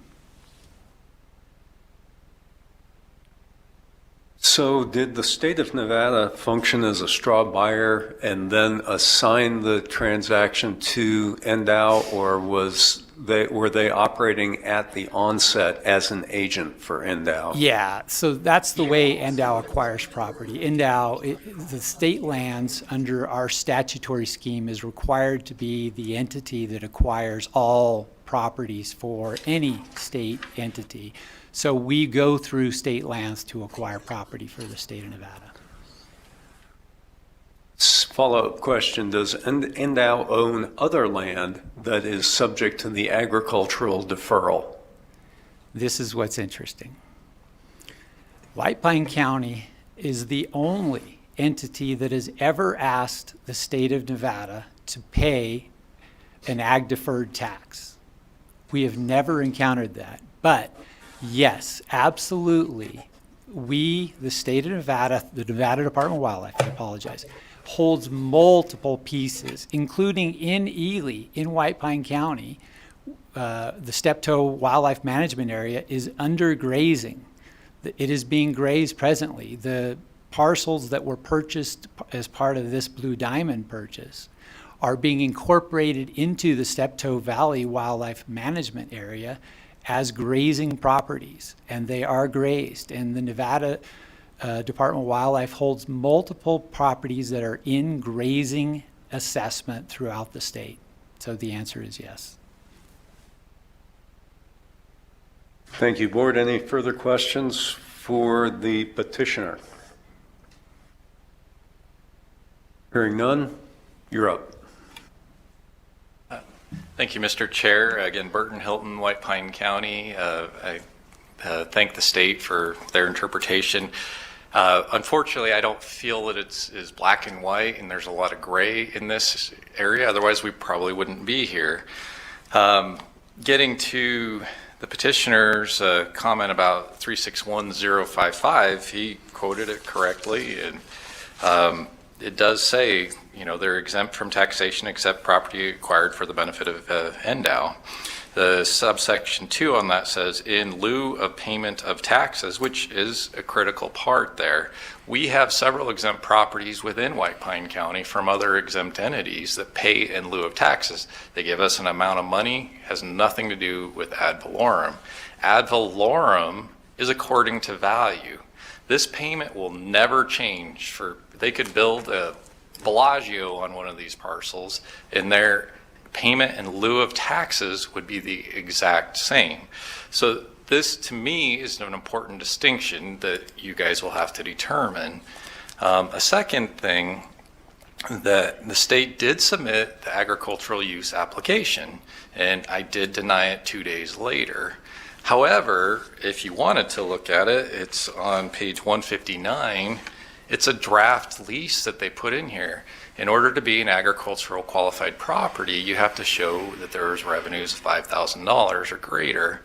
So did the state of Nevada function as a straw buyer and then assign the transaction to Endow, or were they operating at the onset as an agent for Endow? Yeah, so that's the way Endow acquires property. Endow, the state lands under our statutory scheme is required to be the entity that acquires all properties for any state entity. So we go through state lands to acquire property for the state of Nevada. Follow-up question, does Endow own other land that is subject to the agricultural deferral? This is what's interesting. White Pine County is the only entity that has ever asked the state of Nevada to pay an ag deferred tax. We have never encountered that, but yes, absolutely. We, the state of Nevada, the Nevada Department of Wildlife, I apologize, holds multiple pieces, including in Ely, in White Pine County. The Steptoe Wildlife Management Area is under grazing. It is being grazed presently. The parcels that were purchased as part of this Blue Diamond purchase are being incorporated into the Steptoe Valley Wildlife Management Area as grazing properties, and they are grazed. And the Nevada Department of Wildlife holds multiple properties that are in grazing assessment throughout the state. So the answer is yes. Thank you, Board. Any further questions for the petitioner? Hearing none, you're up. Thank you, Mr. Chair. Again, Burton Hilton, White Pine County. I thank the state for their interpretation. Unfortunately, I don't feel that it's is black and white, and there's a lot of gray in this area. Otherwise, we probably wouldn't be here. Getting to the petitioner's comment about 361.055, he quoted it correctly, and it does say, they're exempt from taxation except property acquired for the benefit of NDOW. The subsection 2 on that says, in lieu of payment of taxes, which is a critical part there. We have several exempt properties within White Pine County from other exempt entities that pay in lieu of taxes. They give us an amount of money, has nothing to do with ad valorem. Ad valorem is according to value. This payment will never change. They could build a Bellagio on one of these parcels, and their payment in lieu of taxes would be the exact same. So this, to me, is an important distinction that you guys will have to determine. A second thing, that the state did submit the agricultural use application, and I did deny it 2 days later. However, if you wanted to look at it, it's on page 159. It's a draft lease that they put in here. In order to be an agricultural qualified property, you have to show that there's revenues of $5,000 or greater.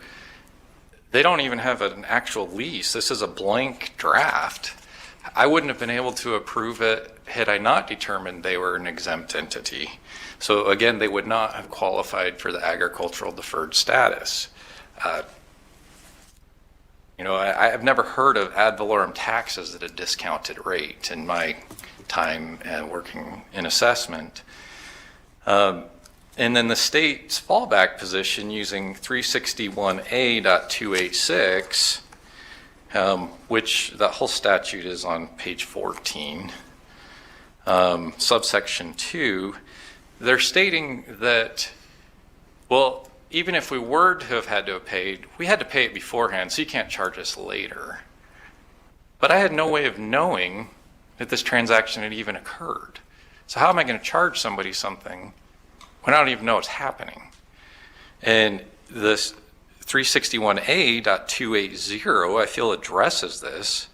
They don't even have an actual lease. This is a blank draft. I wouldn't have been able to approve it had I not determined they were an exempt entity. So again, they would not have qualified for the agricultural deferred status. I've never heard of ad valorem taxes at a discounted rate in my time working in assessment. And then the state's fallback position using 361A.286, which the whole statute is on page 14, subsection 2, they're stating that, well, even if we were to have had to have paid, we had to pay it beforehand, so you can't charge us later. But I had no way of knowing that this transaction had even occurred. So how am I going to charge somebody something when I don't even know it's happening? And this 361A.280, I feel, addresses this.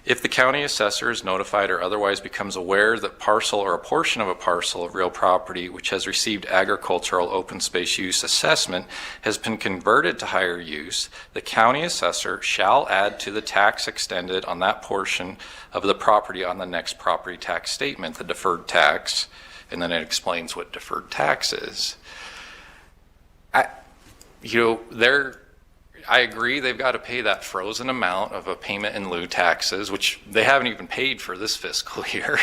If the county assessor is notified or otherwise becomes aware that parcel or a portion of a parcel of real property which has received agricultural open space use assessment has been converted to higher use, the county assessor shall add to the tax extended on that portion of the property on the next property tax statement, the deferred tax, and then it explains what deferred tax is. I agree they've got to pay that frozen amount of a payment in lieu taxes, which they haven't even paid for this fiscal year.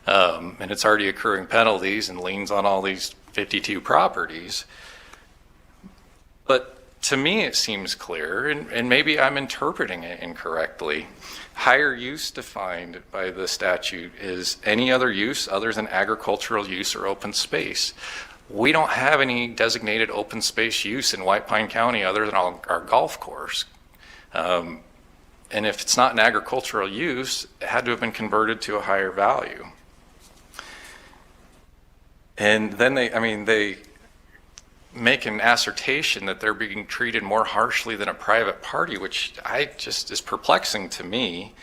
And it's already accruing penalties and liens on all these 52 properties. But to me, it seems clear, and maybe I'm interpreting it incorrectly. Higher use defined by the statute is any other use other than agricultural use or open space. We don't have any designated open space use in White Pine County other than our golf course. And if it's not an agricultural use, it had to have been converted to a higher value. And then they make an assertion that they're being treated more harshly than a private party, which is perplexing to me.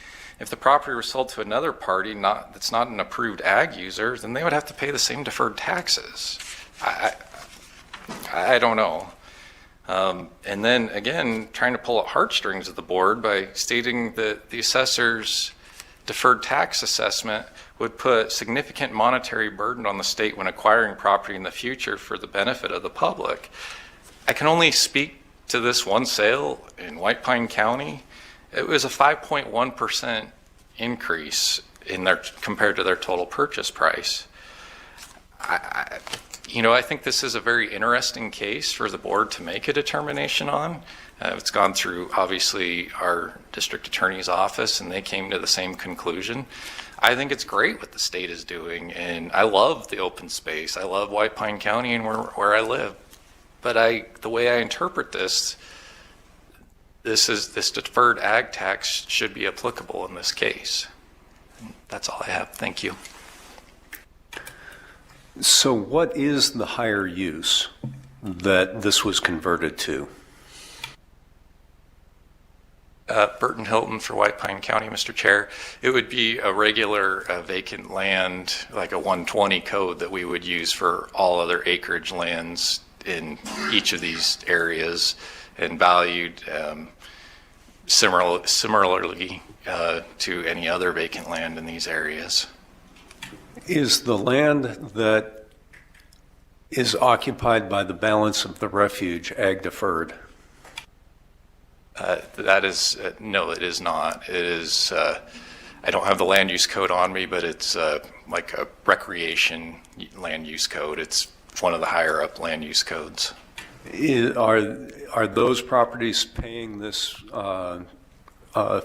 If the property was sold to another party that's not an approved ag user, then they would have to pay the same deferred taxes. I don't know. And then again, trying to pull at heartstrings of the board by stating that the assessor's deferred tax assessment would put significant monetary burden on the state when acquiring property in the future for the benefit of the public. I can only speak to this one sale in White Pine County. It was a 5.1% increase compared to their total purchase price. I think this is a very interesting case for the board to make a determination on. It's gone through, obviously, our district attorney's office, and they came to the same conclusion. I think it's great what the state is doing, and I love the open space. I love White Pine County and where I live. But the way I interpret this deferred ag tax should be applicable in this case. That's all I have. Thank you. So what is the higher use that this was converted to? Burton Hilton for White Pine County, Mr. Chair. It would be a regular vacant land, like a 120 code that we would use for all other acreage lands in each of these areas, and valued similarly to any other vacant land in these areas. Is the land that is occupied by the balance of the refuge ag deferred? That is, no, it is not. It is, I don't have the land use code on me, but it's like a recreation land use code. It's one of the higher up land use codes. Are those properties paying this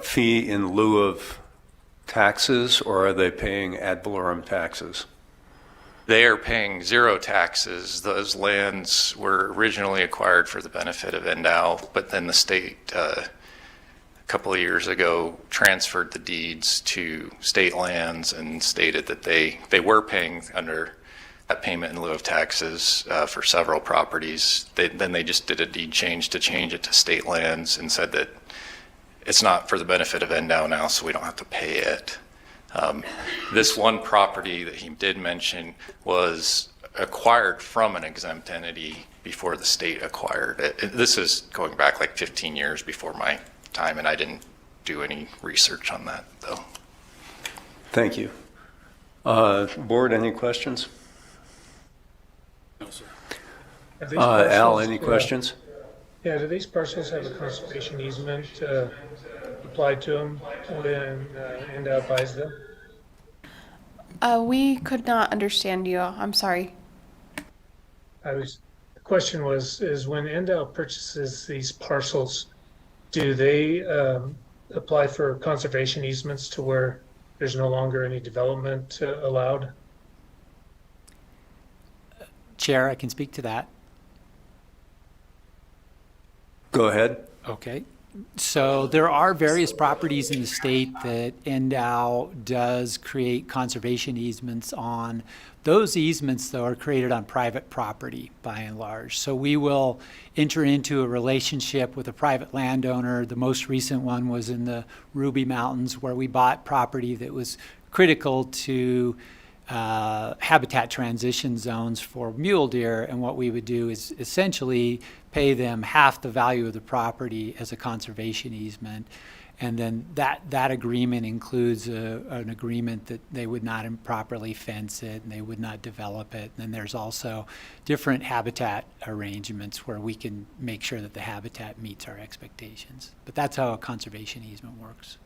fee in lieu of taxes, or are they paying ad valorem taxes? They are paying zero taxes. Those lands were originally acquired for the benefit of NDOW, but then the state, a couple of years ago, transferred the deeds to state lands and stated that they were paying under that payment in lieu of taxes for several properties. Then they just did a deed change to change it to state lands and said that it's not for the benefit of NDOW now, so we don't have to pay it. This one property that he did mention was acquired from an exempt entity before the state acquired it. This is going back like 15 years before my time, and I didn't do any research on that, though. Thank you. Board, any questions? No, sir. Have these Al, parcels, any questions? Yeah, do these parcels have a conservation easement applied to them when NDOW buys them? We could not understand you. I'm sorry. The question was, is when NDOW purchases these parcels, do they apply for conservation easements to where there's no longer any development allowed? Chair, I can speak to that. Go ahead. Okay. So there are various properties in the state that NDOW does create conservation easements on. Those easements, though, are created on private property by and large. So we will enter into a relationship with a private landowner. The most recent one was in the Ruby Mountains, where we bought property that was critical to habitat transition zones for mule deer, and what we would do is essentially pay them half the value of the property as a conservation easement, and then that agreement includes an agreement that they would not improperly fence it and they would not develop it. And then there's also different habitat arrangements where we can make sure that the habitat meets our expectations. But that's how a conservation easement works.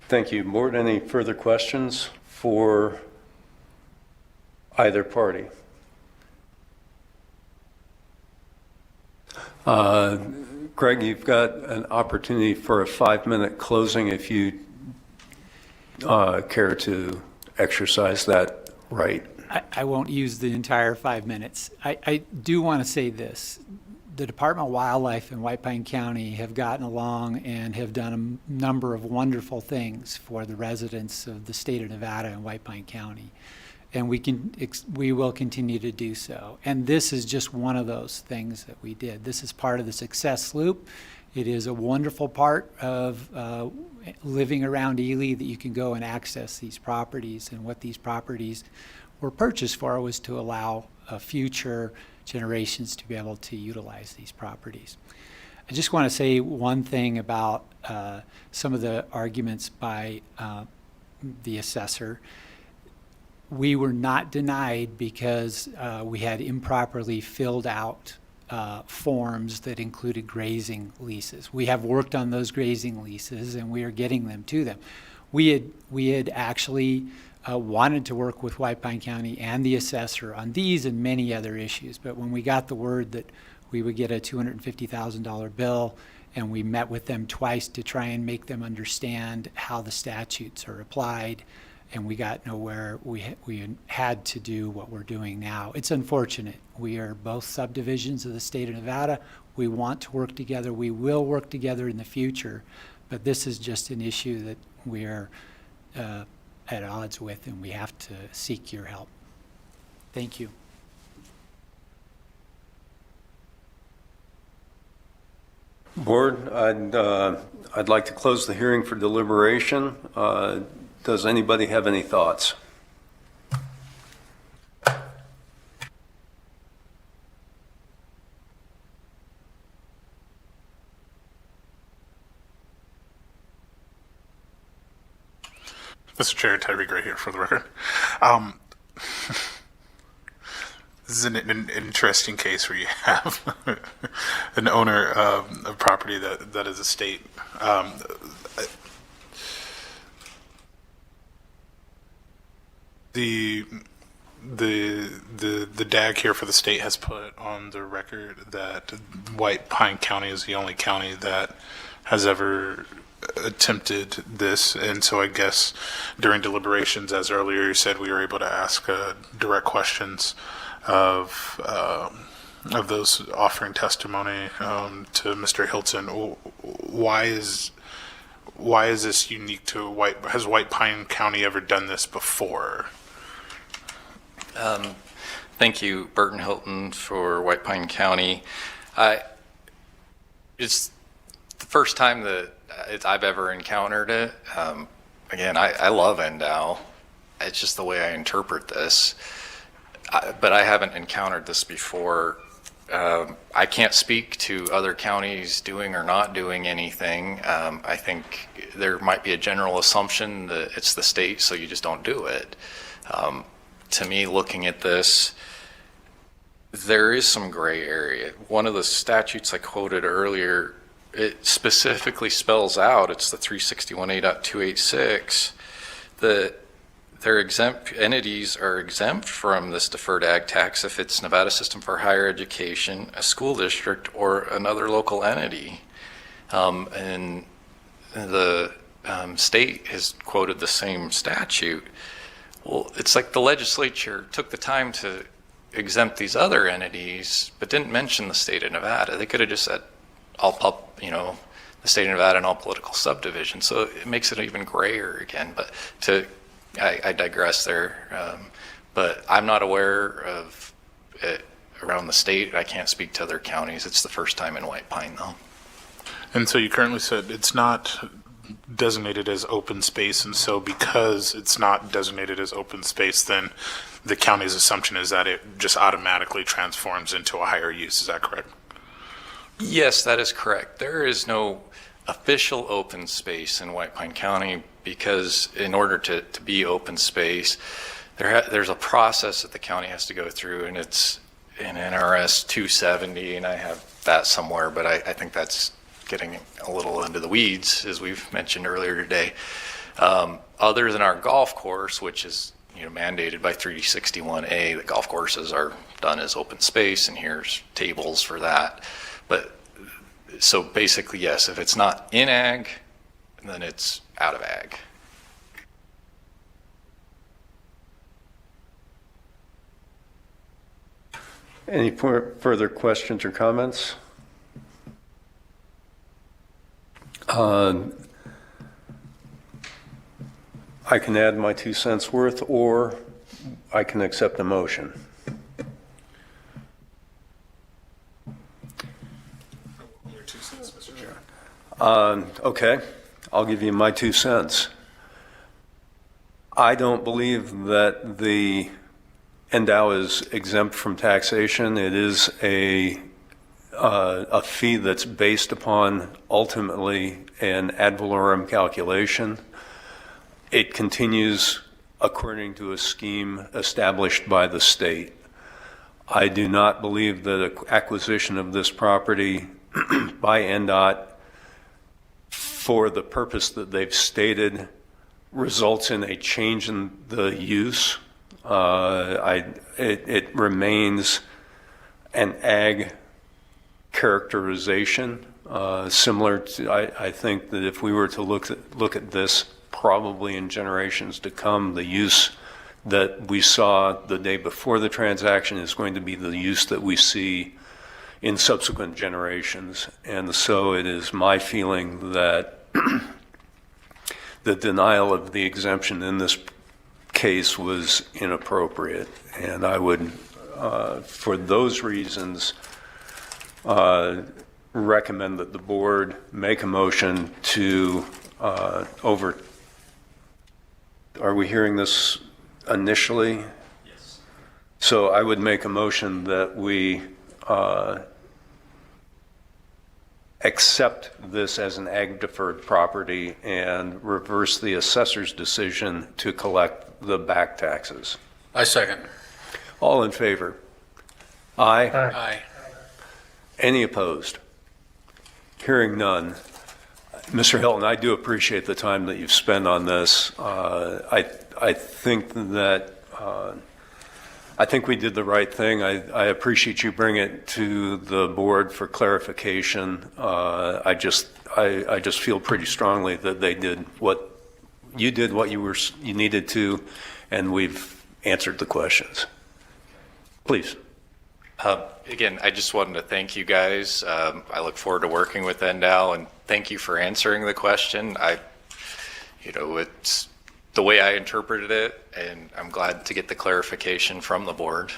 Thank you. Board, any further questions for either party? Greg, you've got an opportunity for a 5-minute closing if you care to exercise that right. I won't use the entire 5 minutes. I do want to say this. The Department of Wildlife in White Pine County have gotten along and have done a number of wonderful things for the residents of the state of Nevada and White Pine County. And we will continue to do so. And this is just one of those things that we did. This is part of the success loop. It is a wonderful part of living around Ely that you can go and access these properties. And what these properties were purchased for was to allow future generations to be able to utilize these properties. I just want to say one thing about some of the arguments by the assessor. We were not denied because we had improperly filled out forms that included grazing leases. We have worked on those grazing leases and we are getting them to them. We had actually wanted to work with White Pine County and the assessor on these and many other issues, but when we got the word that we would get a $250,000 bill, and we met with them twice to try and make them understand how the statutes are applied, and we got nowhere, we had to do what we're doing now. It's unfortunate. We are both subdivisions of the state of Nevada. We want to work together. We will work together in the future, but this is just an issue that we are at odds with, and we have to seek your help. Thank you. Board, I'd like to close the hearing for deliberation. Does anybody have any thoughts? Mr. Chair, Tyreek right here for the record. This is an interesting case where you have an owner of property that is a state. The DAG here for the state has put on the record that White Pine County is the only county that has ever attempted this, and so I guess during deliberations, as earlier you said, we were able to ask direct questions of those offering testimony to Mr. Hilton. Why is this unique to has White Pine County ever done this before? Thank you, Burton Hilton, for White Pine County. It's the first time that I've ever encountered it. Again, I love Endow. It's just the way I interpret this. But I haven't encountered this before. I can't speak to other counties doing or not doing anything. I think there might be a general assumption that it's the state, so you just don't do it. To me, looking at this, there is some gray area. One of the statutes I quoted earlier, it specifically spells out, it's the 361A.286, that their exempt entities are exempt from this deferred ag tax if it's Nevada System for Higher Education, a school district, or another local entity. And the state has quoted the same statute. Well, it's like the legislature took the time to exempt these other entities, but didn't mention the state of Nevada. They could have just said the state of Nevada and all political subdivisions. So it makes it even grayer again. But I digress there. But I'm not aware of it around the state. I can't speak to other counties. It's the first time in White Pine, though. And so you currently said it's not designated as open space, and so because it's not designated as open space, then the county's assumption is that it just automatically transforms into a higher use. Is that correct? Yes, that is correct. There is no official open space in White Pine County because in order to be open space, there's a process that the county has to go through, and it's in NRS 270, and I have that somewhere, but I think that's getting a little into the weeds, as we've mentioned earlier today. Other than our golf course, which is mandated by 361A, the golf courses are done as open space, and here's tables for that. But so basically, yes, if it's not in ag, then it's out of ag. Any further questions or comments? I can add my 2 cents worth, or I can accept the motion. Your 2 cents, Mr. Chair. Okay, I'll give you my 2 cents. I don't believe that the Endow is exempt from taxation. It is a fee that's based upon ultimately an ad valorem calculation. It continues according to a scheme established by the state. I do not believe that an acquisition of this property by NDOT for the purpose that they've stated results in a change in the use. It remains an ag characterization, similar to, I think that if we were to look at this probably in generations to come, the use that we saw the day before the transaction is going to be the use that we see in subsequent generations. And so it is my feeling that the denial of the exemption in this case was inappropriate. And I would, for those reasons, recommend that the board make a motion to are we hearing this initially? Yes. So I would make a motion that we accept this as an ag deferred property and reverse the assessor's decision to collect the back taxes. I second. All in favor? Aye. Aye. Any opposed? Hearing none. Mr. Hilton, I do appreciate the time that you've spent on this. I think that I think we did the right thing. I appreciate you bringing it to the board for clarification. I just feel pretty strongly that they did what you needed to, and we've answered the questions. Please. Again, I just wanted to thank you guys. I look forward to working with NDOW, and thank you for answering the question. It's the way I interpreted it, and I'm glad to get the clarification from the board.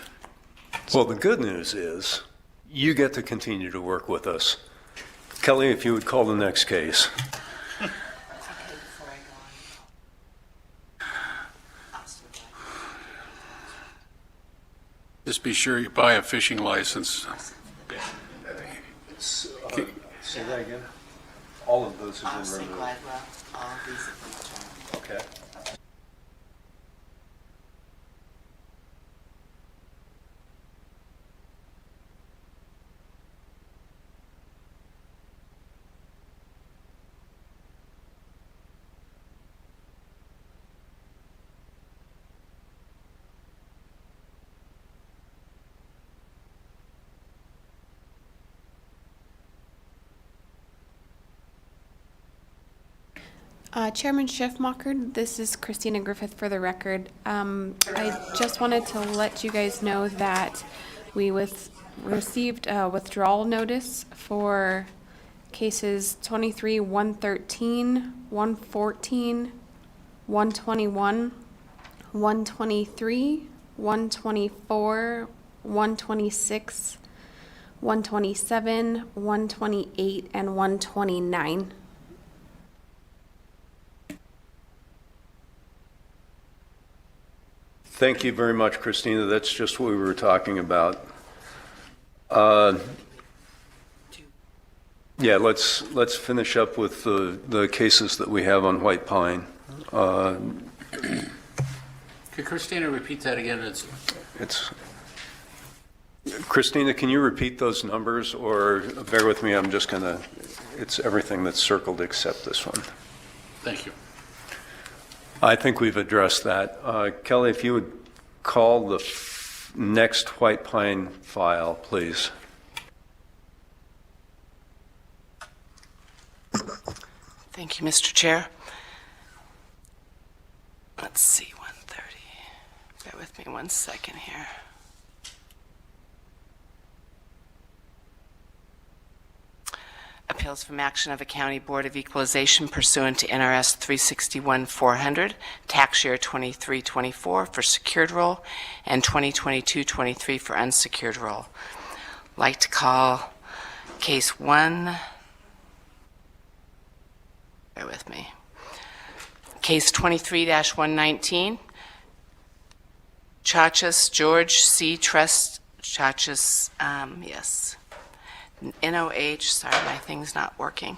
Well, the good news is you get to continue to work with us. Kelly, if you would call the next case. Just be sure you buy a fishing license. Say that again? All of those have been removed. Gladwell, all of these have been returned. Okay. Chairman Schiffmacher, this is Christina Griffith for the record. I just wanted to let you guys know that we received a withdrawal notice for cases 23, 113, 114, 121, 123, 124, 126, 127, 128, and 129. Thank you very much, Christina. That's just what we were talking about. Yeah, let's finish up with the cases that we have on White Pine. Could Christina repeat that again? It's Christina, can you repeat those numbers, or bear with me? I'm just gonna. It's everything that's circled except this one. Thank you. I think we've addressed that. Kelly, if you would call the next White Pine file, please. Thank you, Mr. Chair. Let's see, 130. Bear with me 1 second here. Appeals from action of a county board of equalization pursuant to NRS 361-400, tax year 23-24 for secured roll and 2022-23 for unsecured roll. Like to call case 1. Bear with me. Case 23-119. Chachas George C. Trust. Chachas, yes. NOH, sorry, my thing's not working.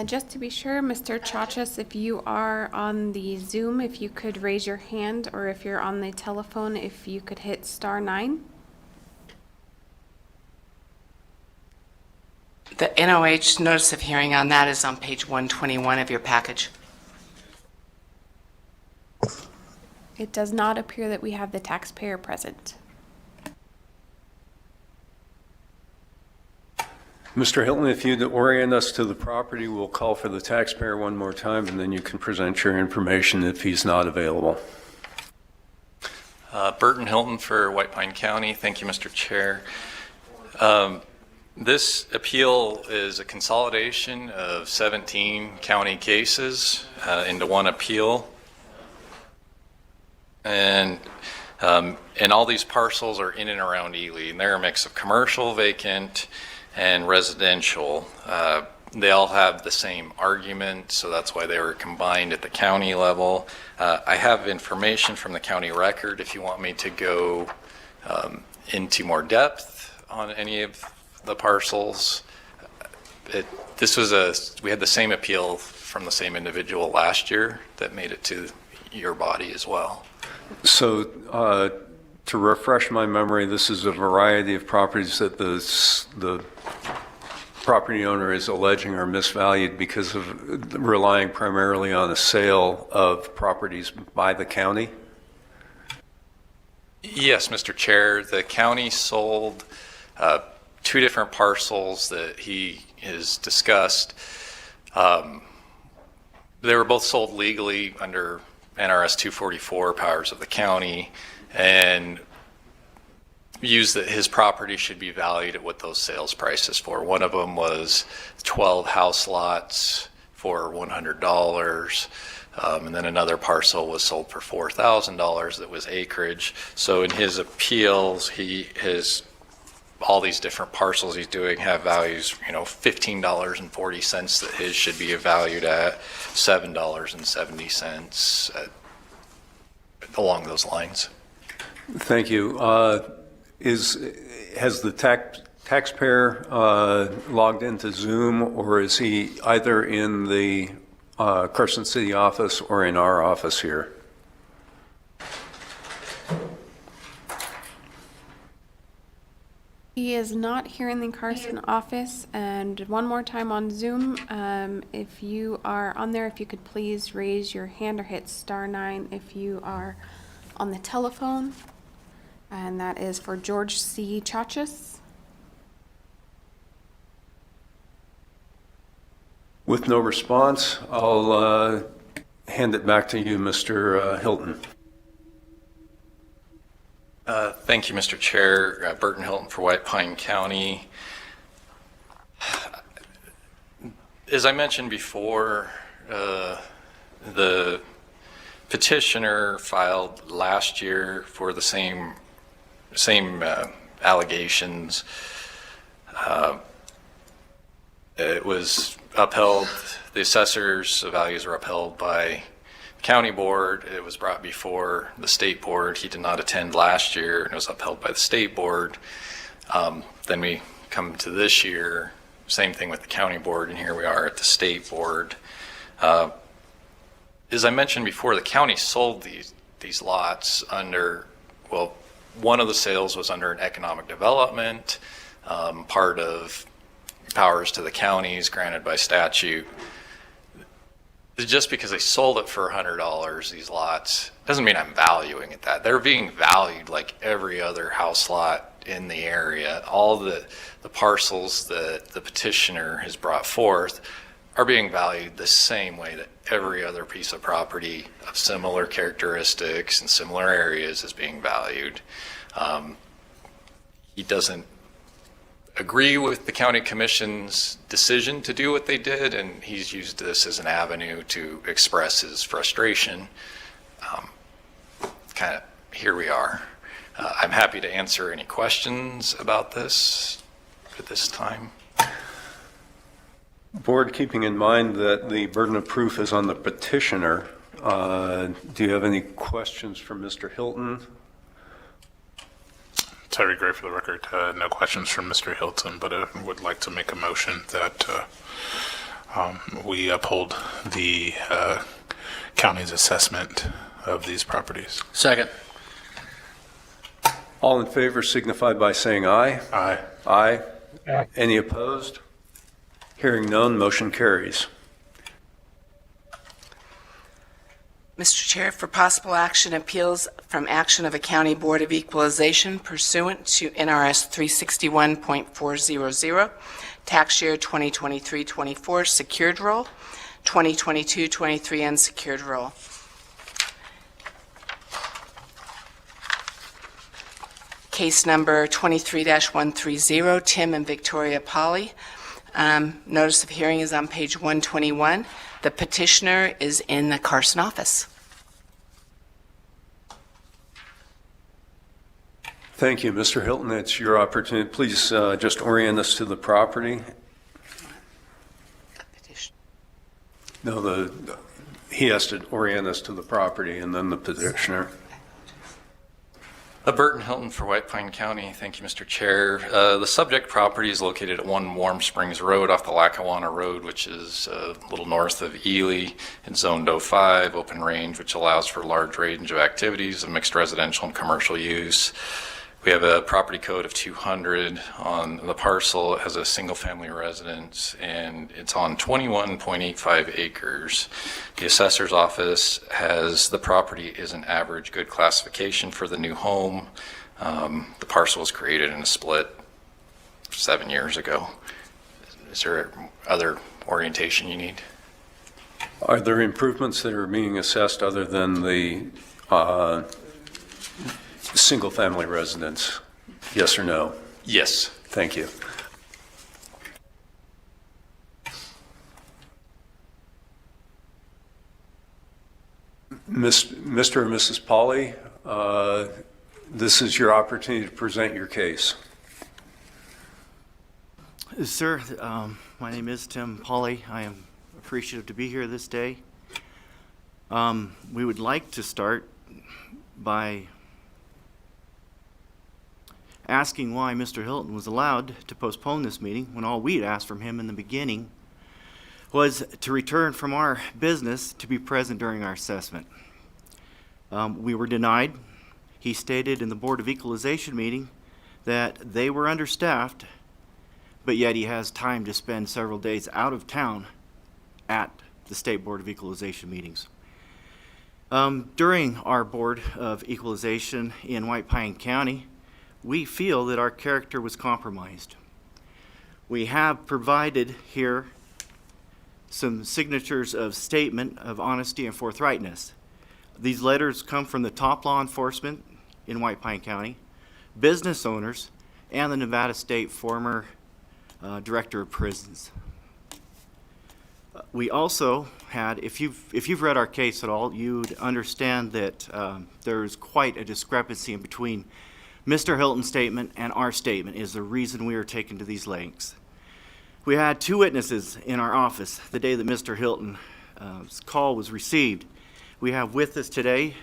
Just to be sure, Mr. Chachas, if you are on the Zoom, if you could raise your hand, or if you're on the telephone, if you could hit *9. The NOH notice of hearing on that is on page 121 of your package. It does not appear that we have the taxpayer present. Mr. Hilton, if you'd orient us to the property, we'll call for the taxpayer one more time, and then you can present your information if he's not available. Burton Hilton for White Pine County. Thank you, Mr. Chair. This appeal is a consolidation of 17 county cases into one appeal. And all these parcels are in and around Ely, and they're a mix of commercial, vacant, and residential. They all have the same argument, so that's why they were combined at the county level. I have information from the county record if you want me to go into more depth on any of the parcels. We had the same appeal from the same individual last year that made it to your body as well. So to refresh my memory, this is a variety of properties that the property owner is alleging are misvalued because of relying primarily on a sale of properties by the county? Yes, Mr. Chair. The county sold 2 different parcels that he has discussed. They were both sold legally under NRS 244, powers of the county, and used that his property should be valued at what those sales prices for. One of them was 12 house lots for $100, and then another parcel was sold for $4,000 that was acreage. So in his appeals, all these different parcels he's doing have values, $15.40 that his should be valued at, $7.70, along those lines. Thank you. Has the taxpayer logged into Zoom, or is he either in the Carson City office or in our office here? He is not here in the Carson office. And one more time on Zoom, if you are on there, if you could please raise your hand or hit *9 if you are on the telephone. And that is for George C. Chachas. With no response, I'll hand it back to you, Mr. Hilton. Thank you, Mr. Chair. Burton Hilton for White Pine County. As I mentioned before, the petitioner filed last year for the same allegations. It was upheld. The assessor's values were upheld by county board. It was brought before the state board. He did not attend last year, and it was upheld by the state board. Then we come to this year, same thing with the county board, and here we are at the state board. As I mentioned before, the county sold these lots under, well, one of the sales was under an economic development, part of powers to the counties granted by statute. Just because they sold it for $100, these lots, doesn't mean I'm valuing it that. They're being valued like every other house lot in the area. All the parcels that the petitioner has brought forth are being valued the same way that every other piece of property of similar characteristics and similar areas is being valued. He doesn't agree with the county commission's decision to do what they did, and he's used this as an avenue to express his frustration. Kind of here we are. I'm happy to answer any questions about this at this time. Board, keeping in mind that the burden of proof is on the petitioner, do you have any questions for Mr. Hilton? Terry Gray for the record. No questions from Mr. Hilton, but I would like to make a motion that we uphold the county's assessment of these properties. Second. All in favor signify by saying aye. Aye. Aye. Any opposed? Hearing none, motion carries. Mr. Chair, for possible action, appeals from action of a county board of equalization pursuant to NRS 361.400, tax year 2023-24 secured roll, 2022-23 unsecured roll. Case number 23-130, Tim and Victoria Polly. Notice of hearing is on page 121. The petitioner is in the Carson office. Thank you, Mr. Hilton. It's your opportunity. Please just orient us to the property. No, he has to orient us to the property, and then the petitioner. Burton Hilton for White Pine County. Thank you, Mr. Chair. The subject property is located at 1 Warm Springs Road off the Lackawanna Road, which is a little north of Ely, in Zone 05, open range, which allows for a large range of activities of mixed residential and commercial use. We have a property code of 200 on the parcel. It has a single-family residence, and it's on 21.85 acres. The assessor's office has the property is an average good classification for the new home. The parcel was created in a split 7 years ago. Is there other orientation you need? Are there improvements that are being assessed other than the single-family residence? Yes or no? Yes. Thank you. Mr. and Mrs. Polly, this is your opportunity to present your case. Sir, my name is Tim Polly. I am appreciative to be here this day. We would like to start by asking why Mr. Hilton was allowed to postpone this meeting when all we had asked from him in the beginning was to return from our business to be present during our assessment. We were denied. He stated in the Board of Equalization meeting that they were understaffed, but yet he has time to spend several days out of town at the State Board of Equalization meetings. During our Board of Equalization in White Pine County, we feel that our character was compromised. We have provided here some signatures of statement of honesty and forthrightness. These letters come from the top law enforcement in White Pine County, business owners, and the Nevada State former Director of Prisons. We also had, if you've read our case at all, you'd understand that there's quite a discrepancy in between Mr. Hilton's statement and our statement is the reason we are taken to these lengths. We had 2 witnesses in our office the day that Mr. Hilton's call was received. We have with us today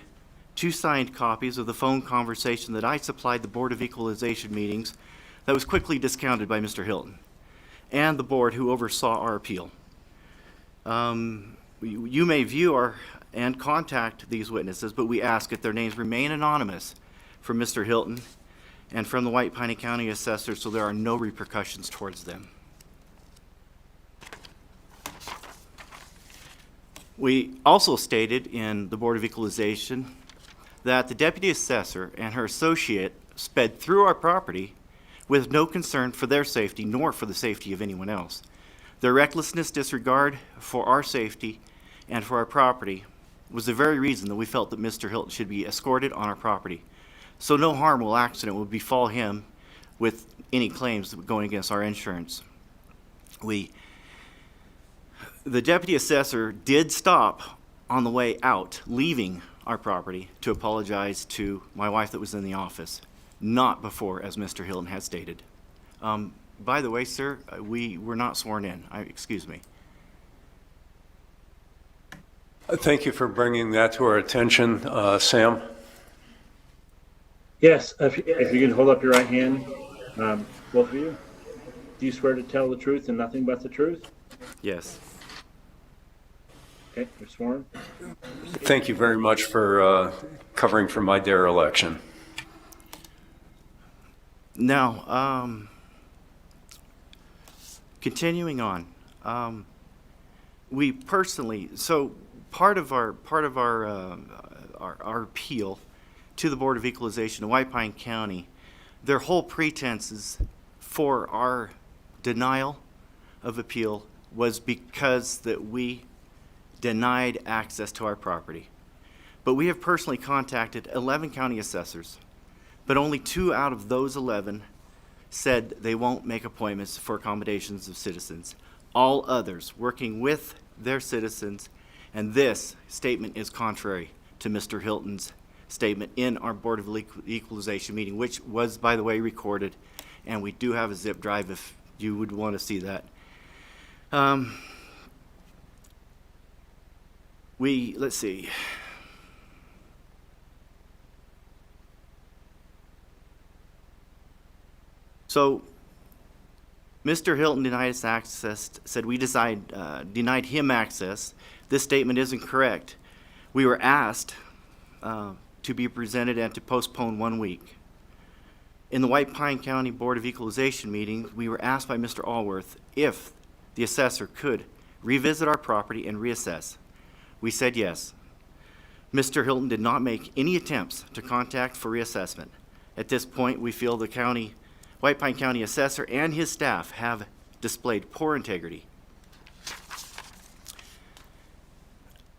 2 signed copies of the phone conversation that I supplied the Board of Equalization meetings that was quickly discounted by Mr. Hilton and the board who oversaw our appeal. You may view and contact these witnesses, but we ask that their names remain anonymous from Mr. Hilton and from the White Pine County Assessor, so there are no repercussions towards them. We also stated in the Board of Equalization that the Deputy Assessor and her associate sped through our property with no concern for their safety nor for the safety of anyone else. Their recklessness, disregard for our safety and for our property was the very reason that we felt that Mr. Hilton should be escorted on our property, so no harm or accident would befall him with any claims going against our insurance. The Deputy Assessor did stop on the way out, leaving our property, to apologize to my wife that was in the office, not before, as Mr. Hilton has stated. By the way, sir, we were not sworn in. Excuse me. Thank you for bringing that to our attention. Sam? Yes, if you can hold up your right hand, both of you. Do you swear to tell the truth and nothing but the truth? Yes. Okay, you're sworn. Thank you very much for covering for my dereliction. Now, continuing on, we personally, so part of our appeal to the Board of Equalization in White Pine County, their whole pretenses for our denial of appeal was because that we denied access to our property. But we have personally contacted 11 county assessors, but only 2 out of those 11 said they won't make appointments for accommodations of citizens. All others working with their citizens, and this statement is contrary to Mr. Hilton's statement in our Board of Equalization meeting, which was, by the way, recorded, and we do have a zip drive if you would want to see that. Let's see. So, Mr. Hilton denied us access, said we denied him access. This statement isn't correct. We were asked to be presented and to postpone 1 week. In the White Pine County Board of Equalization meeting, we were asked by Mr. Allworth if the assessor could revisit our property and reassess. We said yes. Mr. Hilton did not make any attempts to contact for reassessment. At this point, we feel the White Pine County assessor and his staff have displayed poor integrity.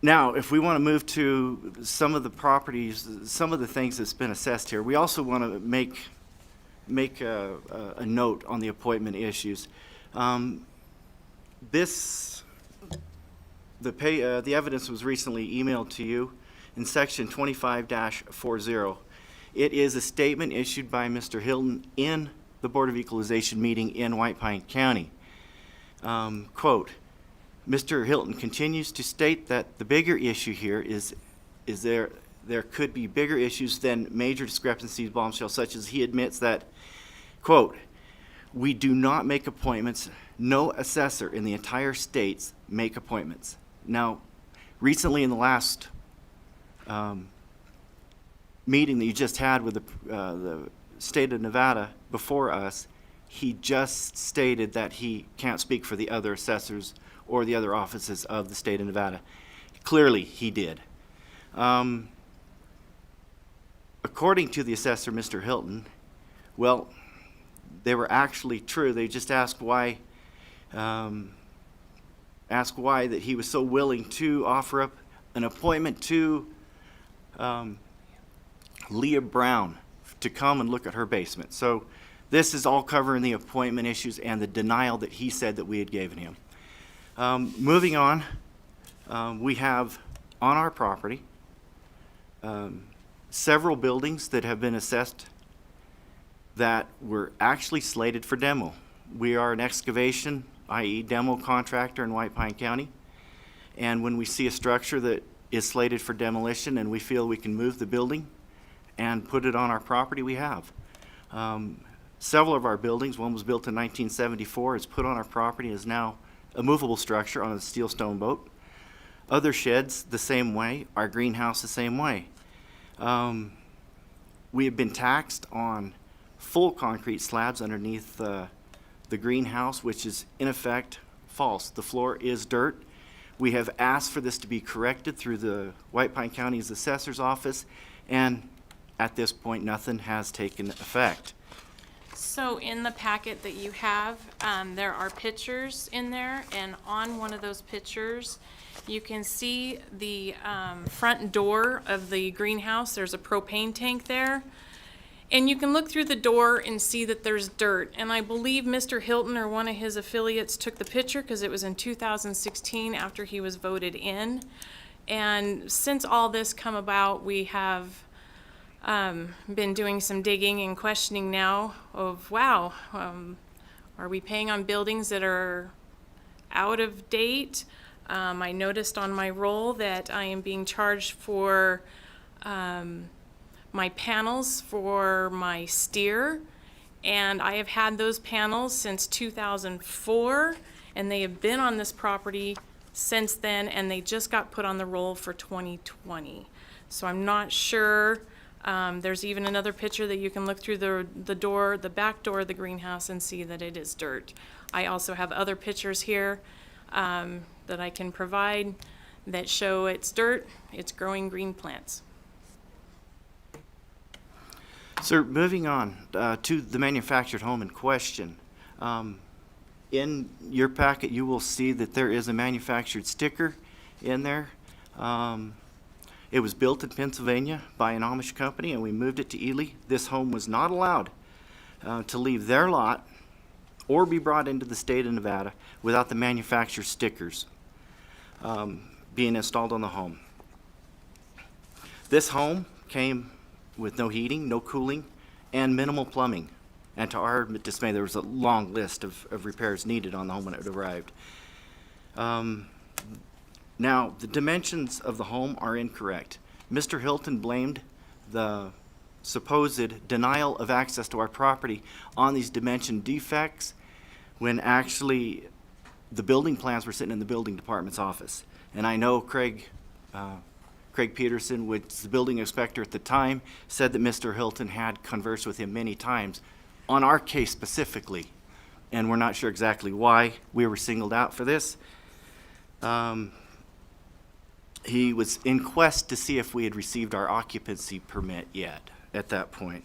Now, if we want to move to some of the properties, some of the things that's been assessed here, we also want to make a note on the appointment issues. The evidence was recently emailed to you in section 25-40. It is a statement issued by Mr. Hilton in the Board of Equalization meeting in White Pine County. Quote, Mr. Hilton continues to state that the bigger issue here is there could be bigger issues than major discrepancies, bombshells, such as he admits that, quote, we do not make appointments. No assessor in the entire states make appointments. Now, recently in the last meeting that you just had with the state of Nevada before us, he just stated that he can't speak for the other assessors or the other offices of the state of Nevada. Clearly, he did. According to the assessor, Mr. Hilton, well, they were actually true. They just asked why that he was so willing to offer up an appointment to Leah Brown to come and look at her basement. So this is all covering the appointment issues and the denial that he said that we had given him. Moving on, we have on our property several buildings that have been assessed that were actually slated for demo. We are an excavation, i.e. demo contractor in White Pine County, and when we see a structure that is slated for demolition and we feel we can move the building and put it on our property, we have. Several of our buildings, one was built in 1974, is put on our property, is now a movable structure on a steel stone boat. Other sheds the same way, our greenhouse the same way. We have been taxed on full concrete slabs underneath the greenhouse, which is in effect false. The floor is dirt. We have asked for this to be corrected through the White Pine County's assessor's office, and at this point, nothing has taken effect. So in the packet that you have, there are pictures in there, and on one of those pictures, you can see the front door of the greenhouse. There's a propane tank there. And you can look through the door and see that there's dirt. And I believe Mr. Hilton or one of his affiliates took the picture because it was in 2016 after he was voted in. And since all this come about, we have been doing some digging and questioning now of, wow, are we paying on buildings that are out of date? I noticed on my roll that I am being charged for my panels for my steer, and I have had those panels since 2004, and they have been on this property since then, and they just got put on the roll for 2020. So I'm not sure. There's even another picture that you can look through the door, the back door of the greenhouse, and see that it is dirt. I also have other pictures here that I can provide that show it's dirt, it's growing green plants. Sir, moving on to the manufactured home in question. In your packet, you will see that there is a manufactured sticker in there. It was built in Pennsylvania by an Amish company, and we moved it to Ely. This home was not allowed to leave their lot or be brought into the state of Nevada without the manufacturer's stickers being installed on the home. This home came with no heating, no cooling, and minimal plumbing. And to our dismay, there was a long list of repairs needed on the home when it arrived. Now, the dimensions of the home are incorrect. Mr. Hilton blamed the supposed denial of access to our property on these dimension defects when actually the building plans were sitting in the building department's office. And I know Craig Peterson, which was the building inspector at the time, said that Mr. Hilton had conversed with him many times on our case specifically, and we're not sure exactly why we were singled out for this. He was in quest to see if we had received our occupancy permit yet at that point.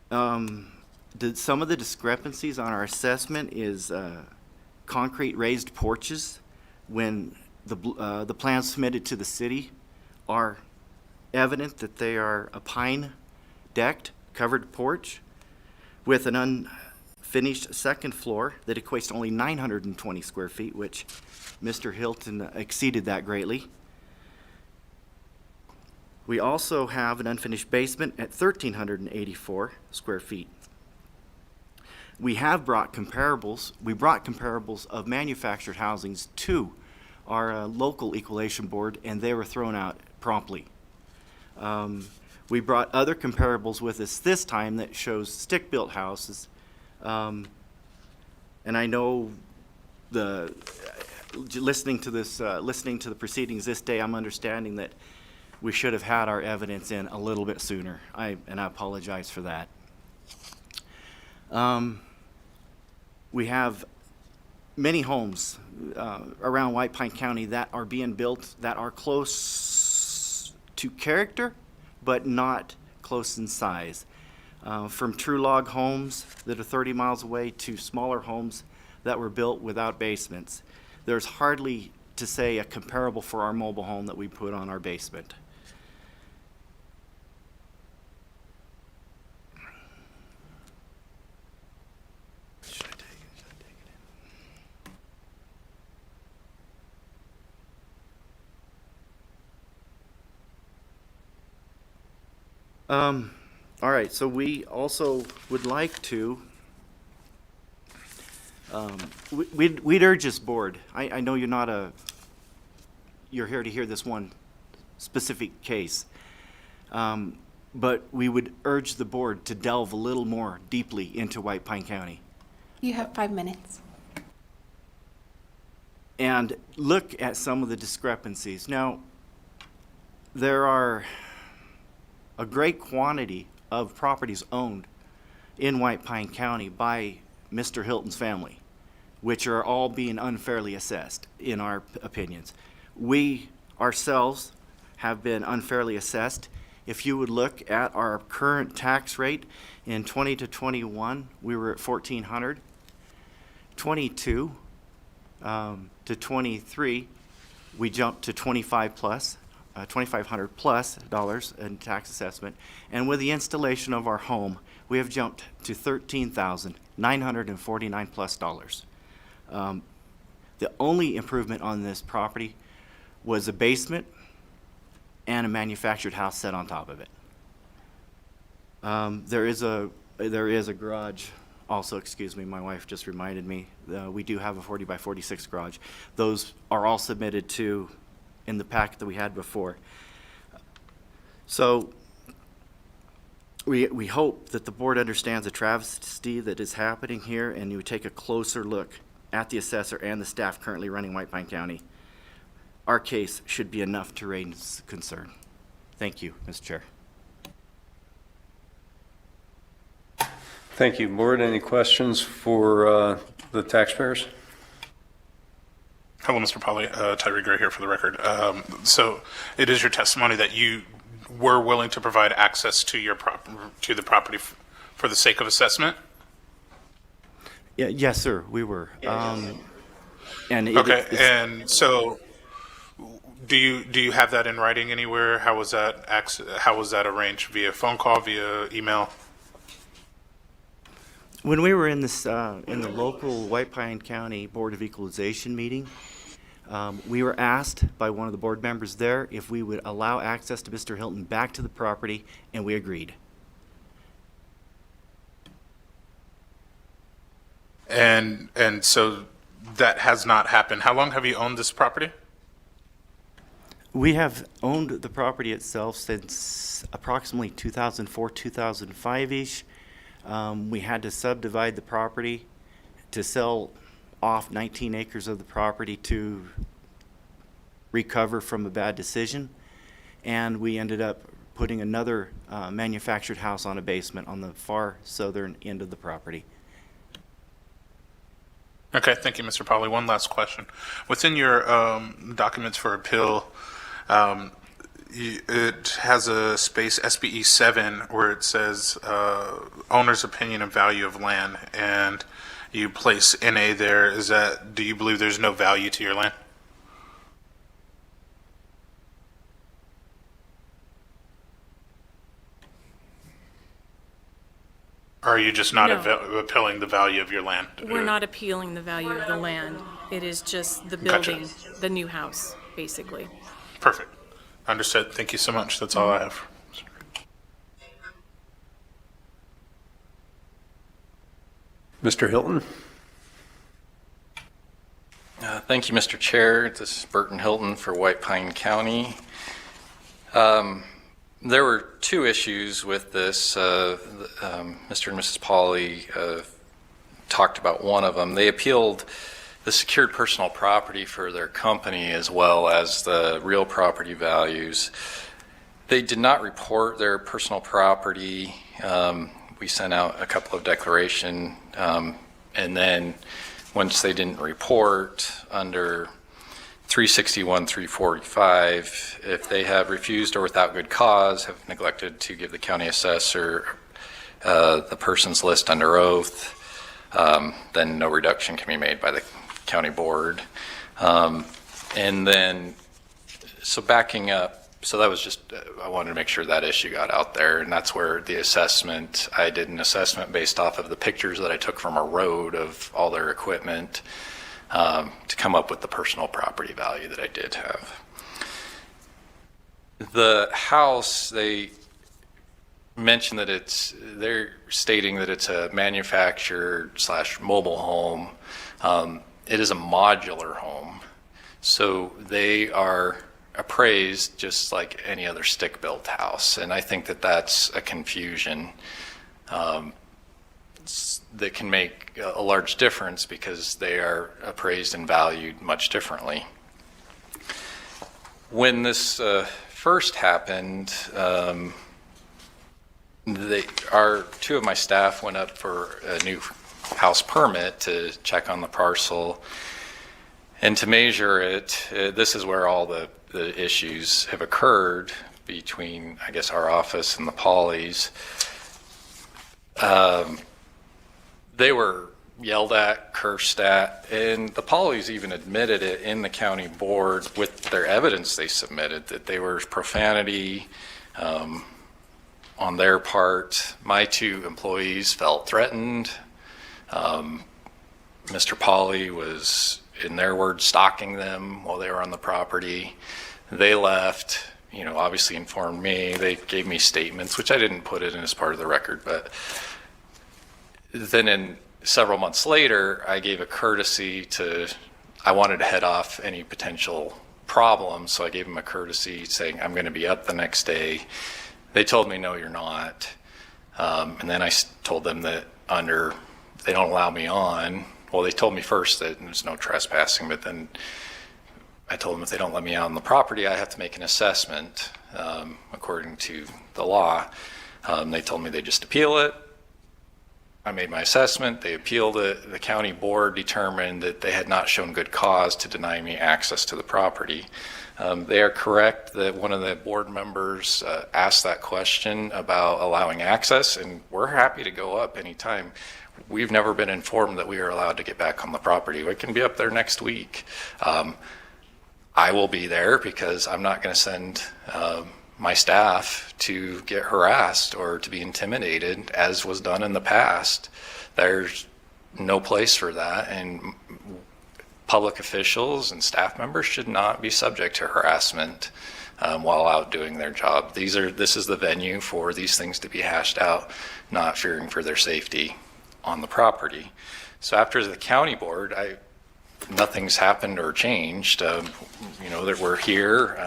Some of the discrepancies on our assessment is concrete raised porches when the plans submitted to the city are evident that they are a pine decked covered porch with an unfinished second floor that equates to only 920 square feet, which Mr. Hilton exceeded that greatly. We also have an unfinished basement at 1,384 square feet. We have brought comparables. We brought comparables of manufactured housings to our local Equalization board, and they were thrown out promptly. We brought other comparables with us this time that shows stick-built houses. And I know listening to the proceedings this day, I'm understanding that we should have had our evidence in a little bit sooner. And I apologize for that. We have many homes around White Pine County that are being built that are close to character, but not close in size. From true log homes that are 30 miles away to smaller homes that were built without basements. There's hardly, to say, a comparable for our mobile home that we put on our basement. All right, so we also would like to, we'd urge this board, I know you're here to hear this one specific case, but we would urge the board to delve a little more deeply into White Pine County. You have 5 minutes. And look at some of the discrepancies. Now, there are a great quantity of properties owned in White Pine County by Mr. Hilton's family, which are all being unfairly assessed, in our opinions. We ourselves have been unfairly assessed. If you would look at our current tax rate in 20 to 21, we were at $1,400. 22 to 23, we jumped to 25 plus. $2,500 plus dollars in tax assessment, and with the installation of our home, we have jumped to $13,949 plus dollars. The only improvement on this property was a basement and a manufactured house set on top of it. There is a garage. Also, excuse me, my wife just reminded me. We do have a 40 by 46 garage. Those are all submitted to in the packet that we had before. So we hope that the board understands the travesty that is happening here, and you would take a closer look at the assessor and the staff currently running White Pine County. Our case should be enough to raise concern. Thank you, Mr. Chair. Thank you. Board, any questions for the taxpayers? Hello, Mr. Polly. Tyree Gray here for the record. So it is your testimony that you were willing to provide access to the property for the sake of assessment? Yeah, yes, sir, we were. And Okay, and so Do you have that in writing anywhere? How was that arranged? Via phone call, via email? When we were in this, in the local White Pine County Board of Equalization meeting, we were asked by one of the board members there if we would allow access to Mr. Hilton back to the property, and we agreed. And so that has not happened. How long have you owned this property? We have owned the property itself since approximately 2004, 2005-ish. We had to subdivide the property to sell off 19 acres of the property to recover from a bad decision. And we ended up putting another manufactured house on a basement on the far southern end of the property. Okay, thank you, Mr. Polly. One last question. What's in your documents for appeal? It has a space SBE 7 where it says owner's opinion and value of land, and you place NA there. Do you believe there's no value to your land? Or are you just not No. appealing the value of your land? We're not appealing the value of the land. It is just the building, the new house, basically. Perfect. Understood. Thank you so much. That's all I have. Mr. Hilton? Thank you, Mr. Chair. This is Burton Hilton for White Pine County. There were two issues with this. Mr. and Mrs. Pauley talked about one of them. They appealed the secured personal property for their company as well as the real property values. They did not report their personal property. We sent out a couple of declaration, and then once they didn't report under 361, 345, if they have refused or without good cause have neglected to give the county assessor the person's list under oath, then no reduction can be made by the county board. And then, so backing up, so that was just, I wanted to make sure that issue got out there, and that's where the assessment, I did an assessment based off of the pictures that I took from a road of all their equipment to come up with the personal property value that I did have. The house, they mentioned that they're stating that it's a manufactured / mobile home. It is a modular home, so they are appraised just like any other stick-built house, and I think that that's a confusion that can make a large difference because they are appraised and valued much differently. When this first happened, two of my staff went up for a new house permit to check on the parcel and to measure it. This is where all the issues have occurred between, I guess, our office and the Pauleys. They were yelled at, cursed at, and the Pauleys even admitted it in the county board with their evidence they submitted, that they were profanity on their part. My two employees felt threatened. Mr. Pauley was, in their words, stalking them while they were on the property. They left, obviously informed me. They gave me statements, which I didn't put it in as part of the record, but then several months later, I gave a courtesy I wanted to head off any potential problems, so I gave them a courtesy saying, I'm going to be up the next day. They told me, no, you're not. And then I told them that they don't allow me on. Well, they told me first that there's no trespassing, but then I told them if they don't let me out on the property, I have to make an assessment according to the law. They told me they just appeal it. I made my assessment, they appealed it. The county board determined that they had not shown good cause to deny me access to the property. They are correct that one of the board members asked that question about allowing access, and we're happy to go up anytime. We've never been informed that we are allowed to get back on the property. We can be up there next week. I will be there because I'm not going to send my staff to get harassed or to be intimidated, as was done in the past. There's no place for that, and public officials and staff members should not be subject to harassment while out doing their job. This is the venue for these things to be hashed out, not fearing for their safety on the property. So after the county board, nothing's happened or changed. That we're here.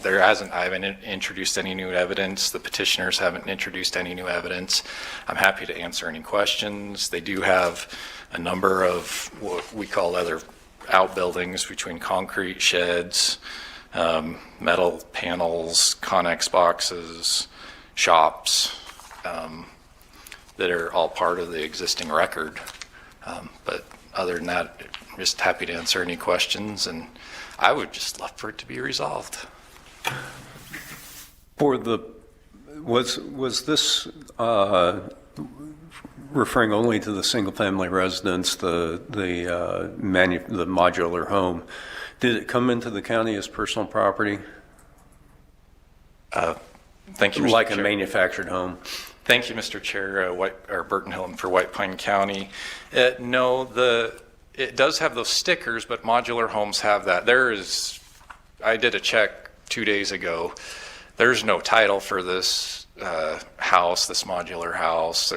I haven't introduced any new evidence. The petitioners haven't introduced any new evidence. I'm happy to answer any questions. They do have a number of what we call other outbuildings between concrete sheds, metal panels, Connex boxes, shops, that are all part of the existing record. But other than that, just happy to answer any questions, and I would just love for it to be resolved. Was this referring only to the single-family residence, the modular home? Did it come into the county as personal property? Thank you, Mr. Like Chair. a manufactured home? Thank you, Mr. Chair, Burton Hilton for White Pine County. No, it does have those stickers, but modular homes have that. I did a check 2 days ago. There's no title for this house, this modular house.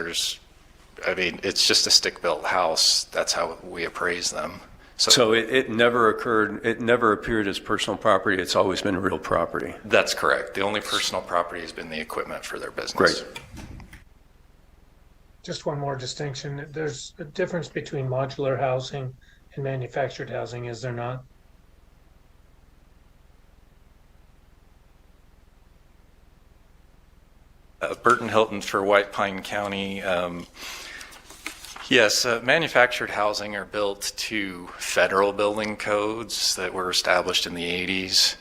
It's just a stick-built house. That's how we appraise them. So it never appeared as personal property. It's always been real property. That's correct. The only personal property has been the equipment for their business. Great. Just one more distinction. There's a difference between modular housing and manufactured housing, is there not? Burton Hilton for White Pine County. Yes, manufactured housing are built to federal building codes that were established in the 80s.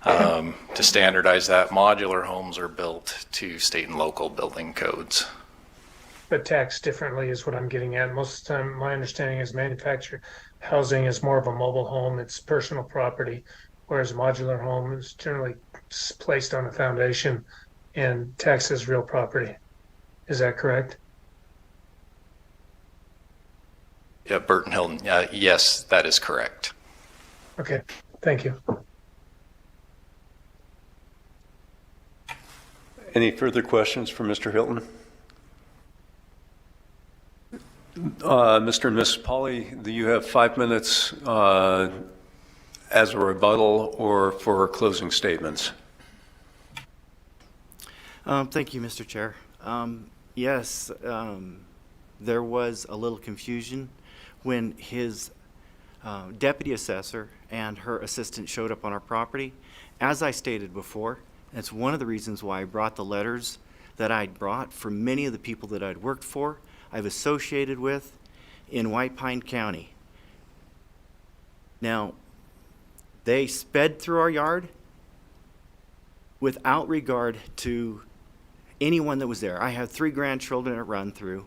To standardize that, modular homes are built to state and local building codes. But taxed differently is what I'm getting at. Most of the time, my understanding is manufactured housing is more of a mobile home. It's personal property, whereas a modular home is generally placed on a foundation and taxed as real property. Is that correct? Yeah, Burton Hilton, yes, that is correct. Okay, thank you. Any further questions for Mr. Hilton? Mr. and Mrs. Pauley, do you have 5 minutes as a rebuttal or for closing statements? Thank you, Mr. Chair. Yes, there was a little confusion when his deputy assessor and her assistant showed up on our property. As I stated before, it's one of the reasons why I brought the letters that I'd brought from many of the people that I'd worked for, I've associated with in White Pine County. Now, they sped through our yard without regard to anyone that was there. I have 3 grandchildren that run through.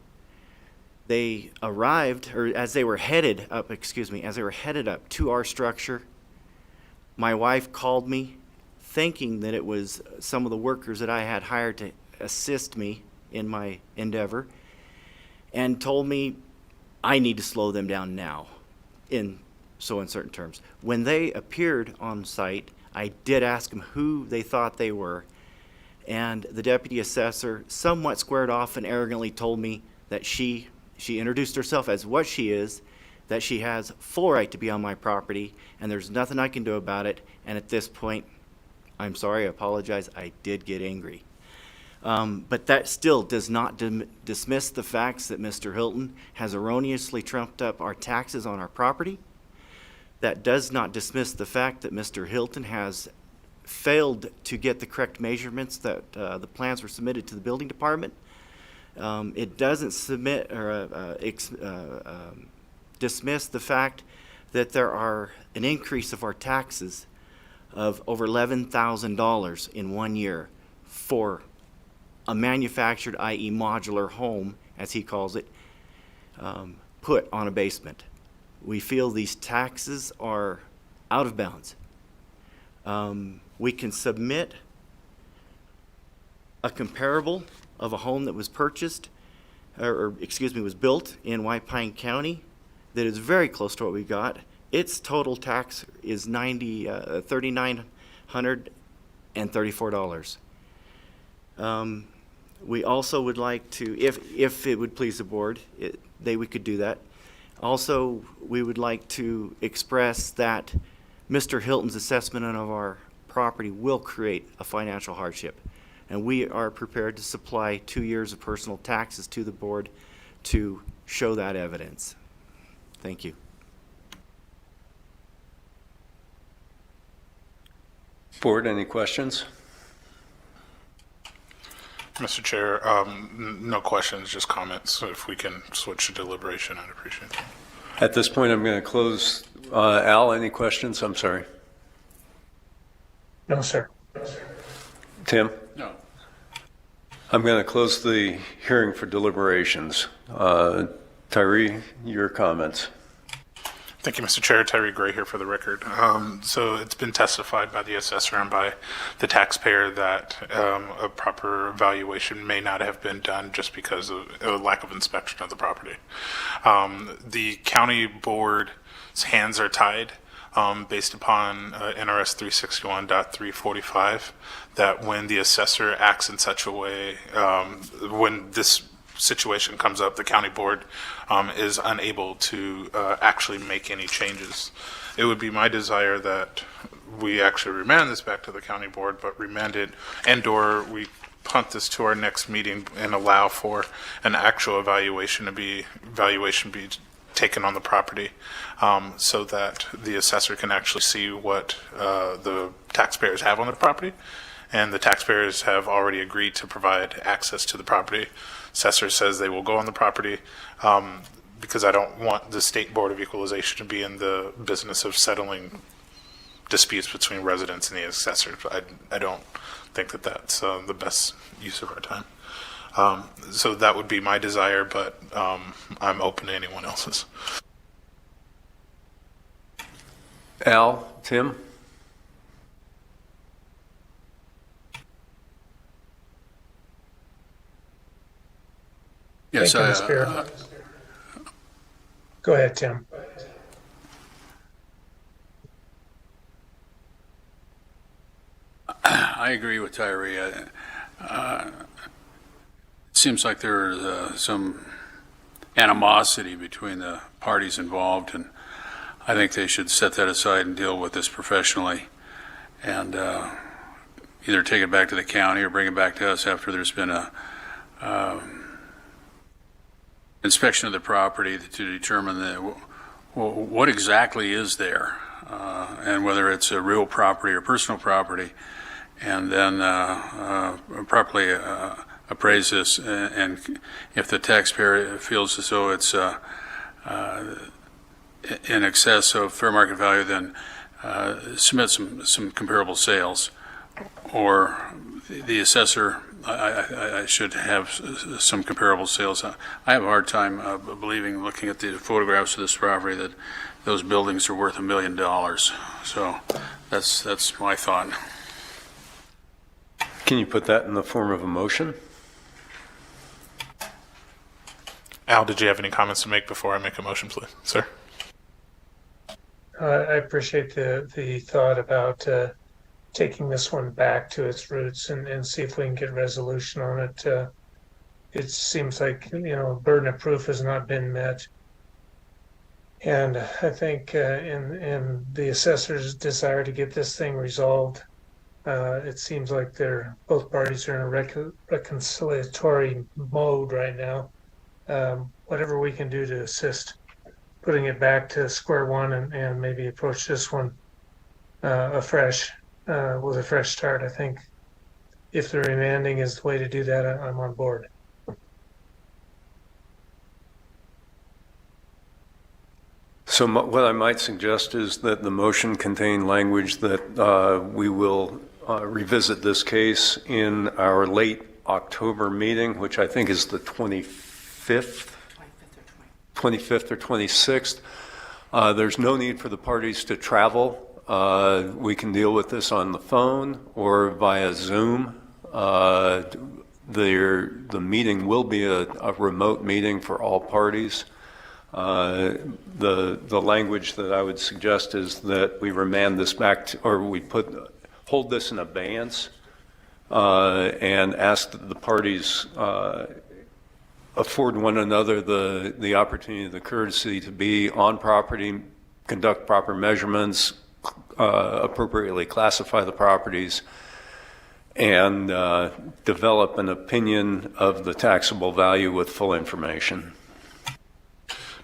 They arrived, or as they were headed up to our structure, my wife called me thinking that it was some of the workers that I had hired to assist me in my endeavor, and told me I need to slow them down now, in certain terms. When they appeared on site, I did ask them who they thought they were, and the deputy assessor somewhat squared off and arrogantly told me that she introduced herself as what she is, that she has full right to be on my property, and there's nothing I can do about it. And at this point, I'm sorry, I apologize, I did get angry. But that still does not dismiss the facts that Mr. Hilton has erroneously trumped up our taxes on our property. That does not dismiss the fact that Mr. Hilton has failed to get the correct measurements that the plans were submitted to the building department. It doesn't dismiss the fact that there are an increase of our taxes of over $11,000 in 1 year for a manufactured, i.e. modular home, as he calls it, put on a basement. We feel these taxes are out of bounds. We can submit a comparable of a home that was purchased, was built in White Pine County that is very close to what we got. Its total tax is $9,934. We also would like to, if it would please the board, we could do that. Also, we would like to express that Mr. Hilton's assessment of our property will create a financial hardship. And we are prepared to supply 2 years of personal taxes to the board to show that evidence. Thank you. Board, any questions? Mr. Chair, no questions, just comments. So if we can switch to deliberation, I'd appreciate that. At this point, I'm going to close. Al, any questions? I'm sorry. No, sir. Tim? No. I'm going to close the hearing for deliberations. Tyree, your comments. Thank you, Mr. Chair. Tyree Gray here for the record. So it's been testified by the assessor and by the taxpayer that a proper evaluation may not have been done just because of a lack of inspection of the property. The county board's hands are tied based upon NRS 361.345, that when the assessor acts in such a way, when this situation comes up, the county board is unable to actually make any changes. It would be my desire that we actually remand this back to the county board, but remand it and/or we punt this to our next meeting and allow for an actual evaluation be taken on the property, so that the assessor can actually see what the taxpayers have on the property, and the taxpayers have already agreed to provide access to the property. Assessor says they will go on the property, because I don't want the State Board of Equalization to be in the business of settling disputes between residents and the assessor. I don't think that that's the best use of our time. So that would be my desire, but I'm open to anyone else's. Al, Tim? Yes, Thank you, Ms. Spear. Go ahead, Tim. I agree with Tyree. It seems like there is some animosity between the parties involved, and I think they should set that aside and deal with this professionally, and either take it back to the county or bring it back to us after there's been a inspection of the property to determine what exactly is there, and whether it's a real property or personal property, and then properly appraise this. And if the taxpayer feels as though it's in excess of fair market value, then submit some comparable sales, or the assessor I should have some comparable sales. I have a hard time believing, looking at the photographs of this property, that those buildings are worth $1 million. So that's my thought. Can you put that in the form of a motion? Al, did you have any comments to make before I make a motion, please, sir? I appreciate the thought about taking this one back to its roots and see if we can get resolution on it. It seems like, burden of proof has not been met. And I think in the assessor's desire to get this thing resolved, it seems like both parties are in a reconciliatory mode right now. Whatever we can do to assist putting it back to square one and maybe approach this one afresh. With a fresh start, I think if the remanding is the way to do that, I'm on board. So what I might suggest is that the motion contain language that we will revisit this case in our late October meeting, which I think is the 25th or 26th. There's no need for the parties to travel we can deal with this on the phone or via Zoom. The meeting will be a remote meeting for all parties. The language that I would suggest is that we remand this back to, or we hold this in abeyance and ask that the parties afford one another the opportunity, the courtesy to be on property, conduct proper measurements, appropriately classify the properties, and develop an opinion of the taxable value with full information.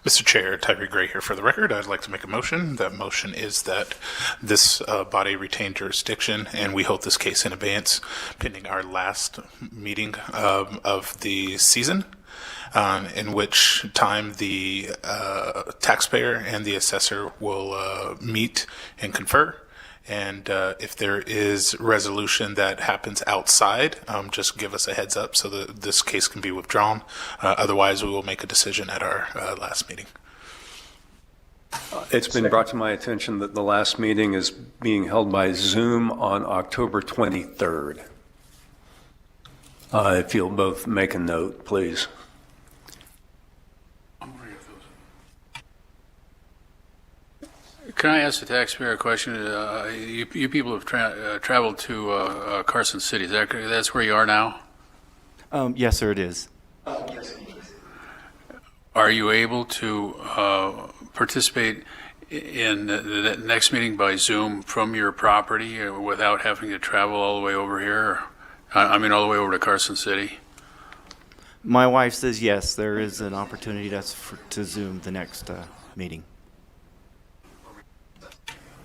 Mr. Chair, Tyree Gray here for the record. I'd like to make a motion. That motion is that this body retain jurisdiction and we hold this case in abeyance pending our last meeting of the season, in which time the taxpayer and the assessor will meet and confer. And if there is resolution that happens outside, just give us a heads up so that this case can be withdrawn. Otherwise, we will make a decision at our last meeting. It's been brought to my attention that the last meeting is being held by Zoom on October 23rd. If you'll both make a note, please. Can I ask the taxpayer a question? You people have traveled to Carson City. That's where you are now? Yes, sir, it is. Are you able to participate in the next meeting by Zoom from your property without having to travel all the way over here? I mean, all the way over to Carson City? My wife says yes, there is an opportunity to Zoom the next meeting.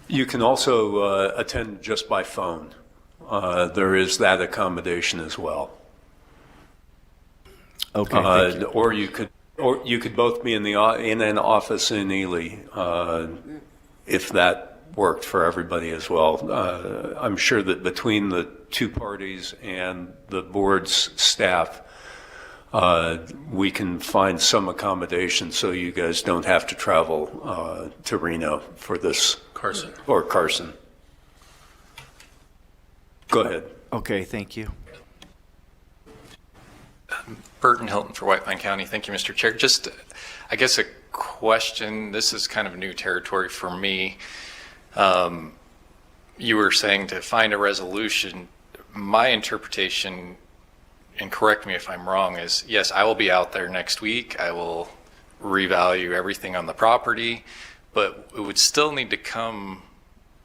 You can also attend just by phone. There is that accommodation as well. Okay. Thank you. Or you could both be in an office in Ely, if that worked for everybody as well. I'm sure that between the two parties and the board's staff, we can find some accommodation so you guys don't have to travel to Reno for this. Carson. Or Carson. Go ahead. Okay, thank you. Burton Hilton for White Pine County. Thank you, Mr. Chair. Just, I guess, a question. This is kind of new territory for me. You were saying to find a resolution. My interpretation, and correct me if I'm wrong, is yes, I will be out there next week. I will revalue everything on the property, but it would still need to come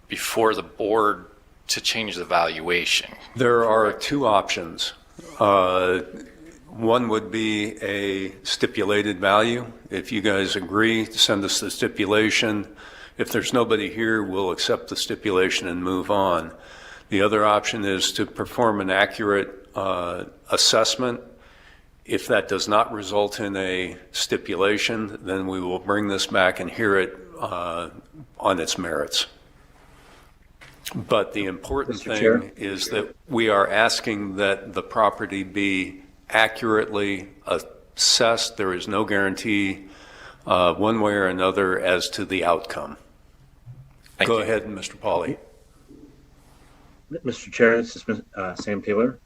before the board to change the valuation. There are two options. One would be a stipulated value. If you guys agree, send us the stipulation. If there's nobody here, we'll accept the stipulation and move on. The other option is to perform an accurate assessment. If that does not result in a stipulation, then we will bring this back and hear it on its merits. But the important thing is that we are asking that the property be accurately assessed. There is no guarantee one way or another as to the outcome. Go ahead, Mr. Pauly. Mr. Chair, this is Sam Taylor.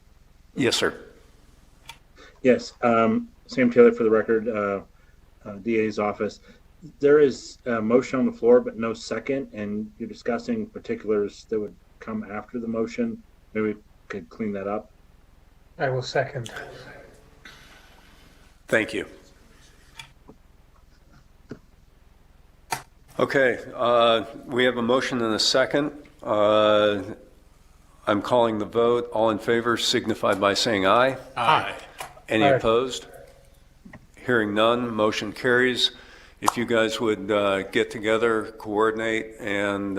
Yes, sir. Yes, Sam Taylor for the record, DA's office. There is a motion on the floor, but no second, and you're discussing particulars that would come after the motion. Maybe we could clean that up. I will second. Thank you. Okay, we have a motion and a second. I'm calling the vote. All in favor signify by saying aye. Aye. Any Aye. opposed? Hearing none, motion carries. If you guys would get together, coordinate, and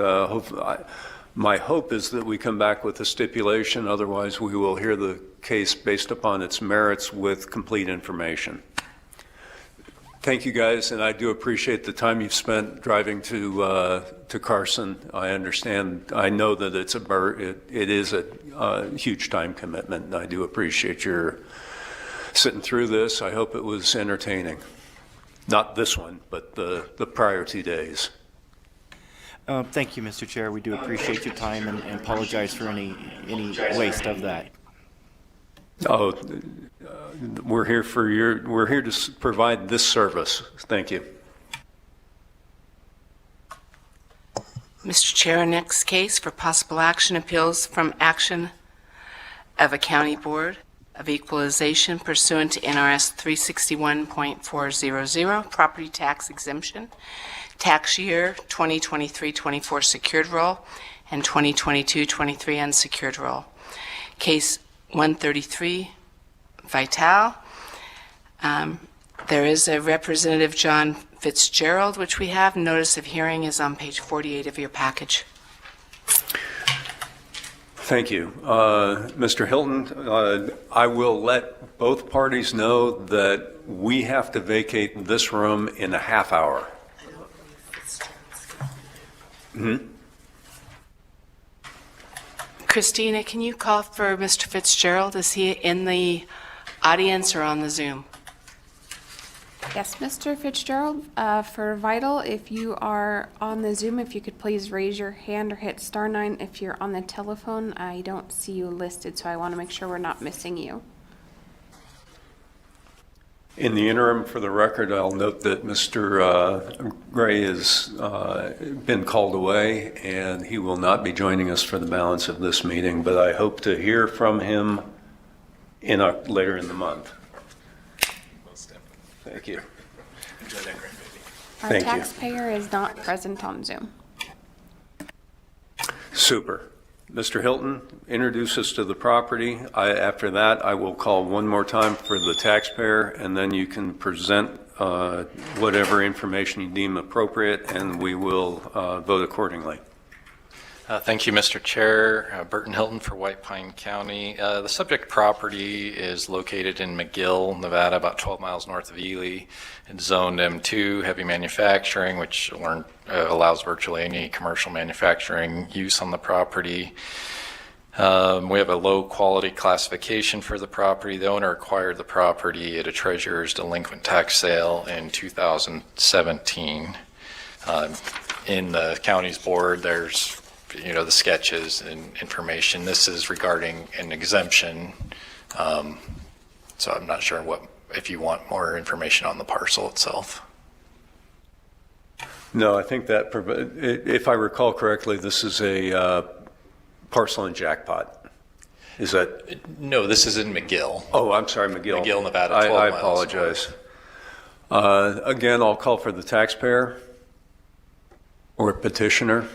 my hope is that we come back with a stipulation. Otherwise, we will hear the case based upon its merits with complete information. Thank you, guys, and I do appreciate the time you've spent driving to Carson. I understand. I know that it is a huge time commitment, and I do appreciate your sitting through this. I hope it was entertaining. Not this one, but the prior 2 days. Thank you, Mr. Chair. We do appreciate your time and apologize for any waste of that. Oh, we're here to provide this service. Thank you. Mr. Chair, next case for possible action, appeals from action of a county board of equalization pursuant to NRS 361.400, property tax exemption, tax year 2023-24 secured roll, and 2022-23 unsecured roll. Case 133, Vital. There is a Representative John Fitzgerald, which we have. Notice of hearing is on page 48 of your package. Thank you. Mr. Hilton, I will let both parties know that we have to vacate this room in a half hour. Christina, can you call for Mr. Fitzgerald? Is he in the audience or on the Zoom? Yes, Mr. Fitzgerald, for Vital, if you are on the Zoom, if you could please raise your hand or hit *9. If you're on the telephone, I don't see you listed, so I want to make sure we're not missing you. In the interim, for the record, I'll note that Mr. Gray has been called away, and he will not be joining us for the balance of this meeting, but I hope to hear from him later in the month. Thank you. Our Thank you. taxpayer is not present on Zoom. Super. Mr. Hilton, introduce us to the property. After that, I will call one more time for the taxpayer, and then you can present whatever information you deem appropriate, and we will vote accordingly. Thank you, Mr. Chair. Burton Hilton for White Pine County. The subject property is located in McGill, Nevada, about 12 miles north of Ely. It's zoned M2, heavy manufacturing, which allows virtually any commercial manufacturing use on the property. We have a low quality classification for the property. The owner acquired the property at a treasurer's delinquent tax sale in 2017. In the county's board, there's the sketches and information. This is regarding an exemption. So I'm not sure if you want more information on the parcel itself. No, I think that, if I recall correctly, this is a parcel in Jackpot. Is that? No, this is in McGill. Oh, I'm sorry, McGill. McGill, Nevada, 12 I miles apologize. Again, I'll call for the taxpayer or petitioner.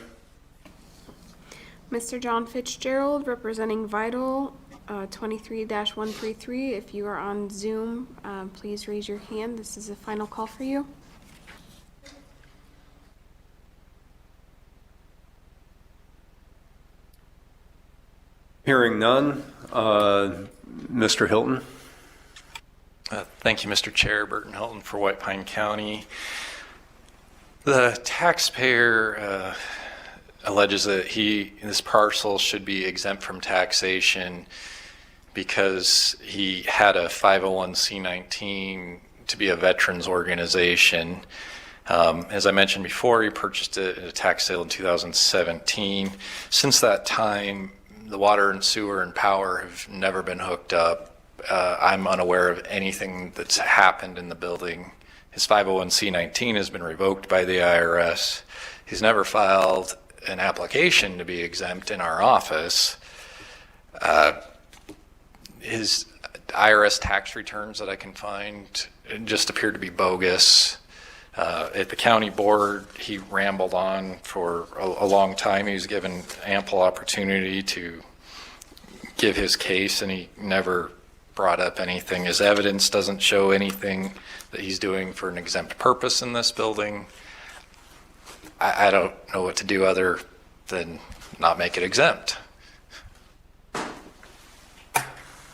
Mr. John Fitzgerald, representing Vital, 23-133. If you are on Zoom, please raise your hand. This is a final call for you. Hearing none, Mr. Hilton. Thank you, Mr. Chair. Burton Hilton for White Pine County. The taxpayer alleges that this parcel should be exempt from taxation because he had a 501c19 to be a veterans organization. As I mentioned before, he purchased it at a tax sale in 2017. Since that time, the water and sewer and power have never been hooked up. I'm unaware of anything that's happened in the building. His 501c19 has been revoked by the IRS. He's never filed an application to be exempt in our office. His IRS tax returns that I can find just appear to be bogus. At the county board, he rambled on for a long time. He was given ample opportunity to give his case, and he never brought up anything. His evidence doesn't show anything that he's doing for an exempt purpose in this building. I don't know what to do other than not make it exempt.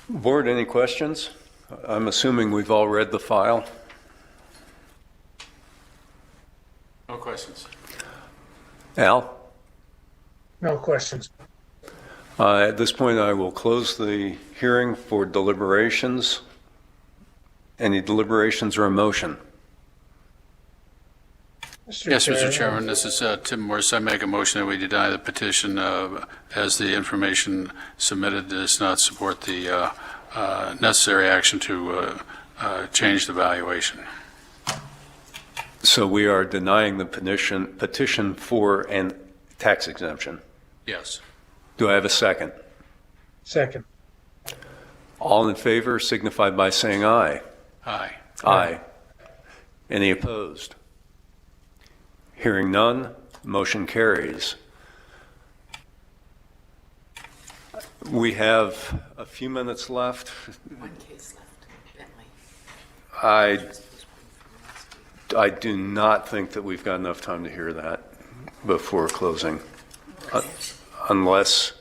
Board, any questions? I'm assuming we've all read the file. No questions. Al? No questions. At this point, I will close the hearing for deliberations. Any deliberations or a motion? Yes, Mr. Chairman, this is Tim Morse. I make a motion that we deny the petition as the information submitted does not support the necessary action to change the valuation. So we are denying the petition for an tax exemption. Yes. Do I have a second? Second. All in favor signify by saying aye. Aye. Aye. Any opposed? Hearing none, motion carries. We have a few minutes left. One case left, Bentley. I do not think that we've got enough time to hear that before closing, unless,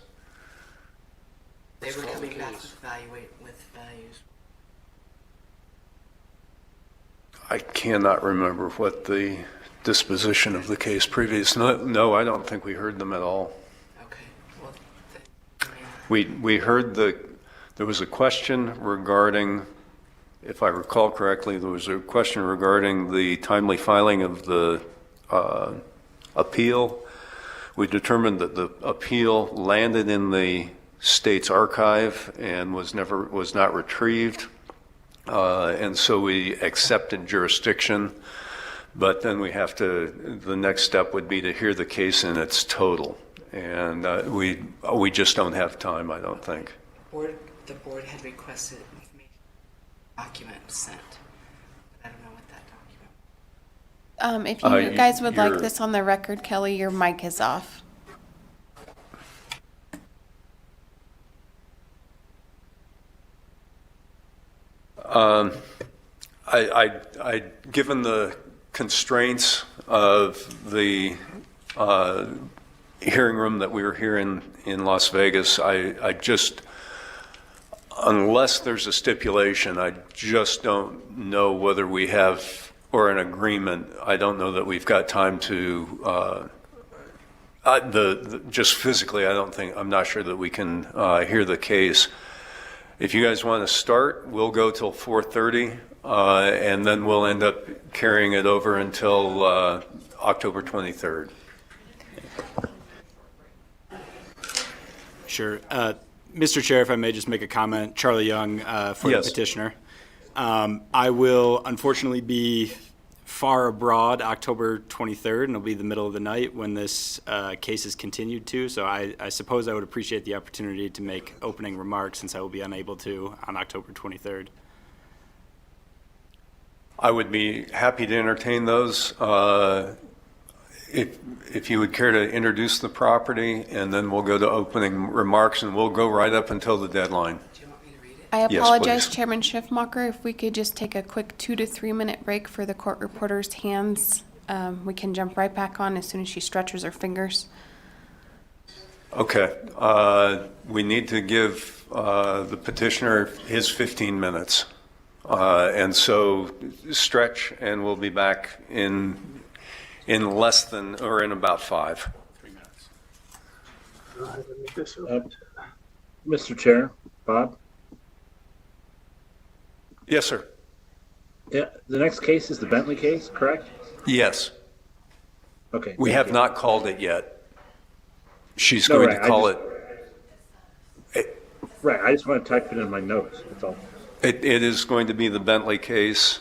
They were coming back with values. I cannot remember what the disposition of the case previous. No, I don't think we heard them at all. Okay, well, We heard there was a question regarding, if I recall correctly, there was a question regarding the timely filing of the appeal. We determined that the appeal landed in the state's archive and was not retrieved. And so we accepted jurisdiction, but then the next step would be to hear the case in its total. And we just don't have time, I don't think. the board had requested information document sent. I don't know what that document. If you guys would like you're- this on the record, Kelly, your mic is off. Given the constraints of the hearing room that we were here in Las Vegas, I just, unless there's a stipulation, I just don't know whether we have, or an agreement, I don't know that we've got time to, just physically, I'm not sure that we can hear the case. If you guys want to start, we'll go till 4:30, and then we'll end up carrying it over until October 23rd. Sure. Mr. Chair, if I may just make a comment, Charlie Young for Yes. the petitioner. I will unfortunately be far abroad October 23rd, and it'll be the middle of the night when this case is continued to. So I suppose I would appreciate the opportunity to make opening remarks since I will be unable to on October 23rd. I would be happy to entertain those. If you would care to introduce the property, and then we'll go to opening remarks, and we'll go right up until the deadline. Do you want me to read it? I Yes, apologize, please. Chairman Schiffmacher, if we could just take a quick 2 to 3 minute break for the court reporter's hands. We can jump right back on as soon as she stretches her fingers. Okay. We need to give the petitioner his 15 minutes. And so stretch, and we'll be back in less than, or in about 5. 3 minutes. Mr. Chair, Bob? Yes, sir. Yeah, the next case is the Bentley case, correct? Yes. Okay. We thank have you. not called it yet. She's No, going right, to call Right, I just want to type it in my notes, that's all. it is going to be the Bentley case.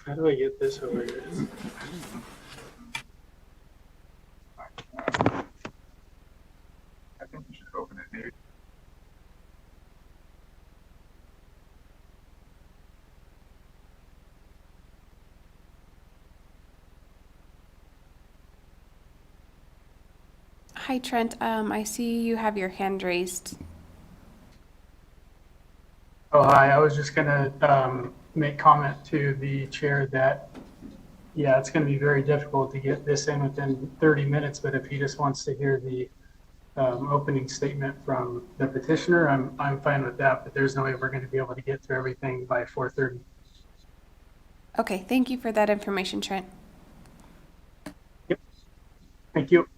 How do I get this over here? I think you should open it here. Hi, Trent. I see you have your hand raised. Oh, hi. I was just going to make comment to the chair that, yeah, it's going to be very difficult to get this in within 30 minutes, but if he just wants to hear the opening statement from the petitioner, I'm fine with that, but there's no way we're going to be able to get through everything by 4:30. Okay, thank you for that information, Trent. Thank you.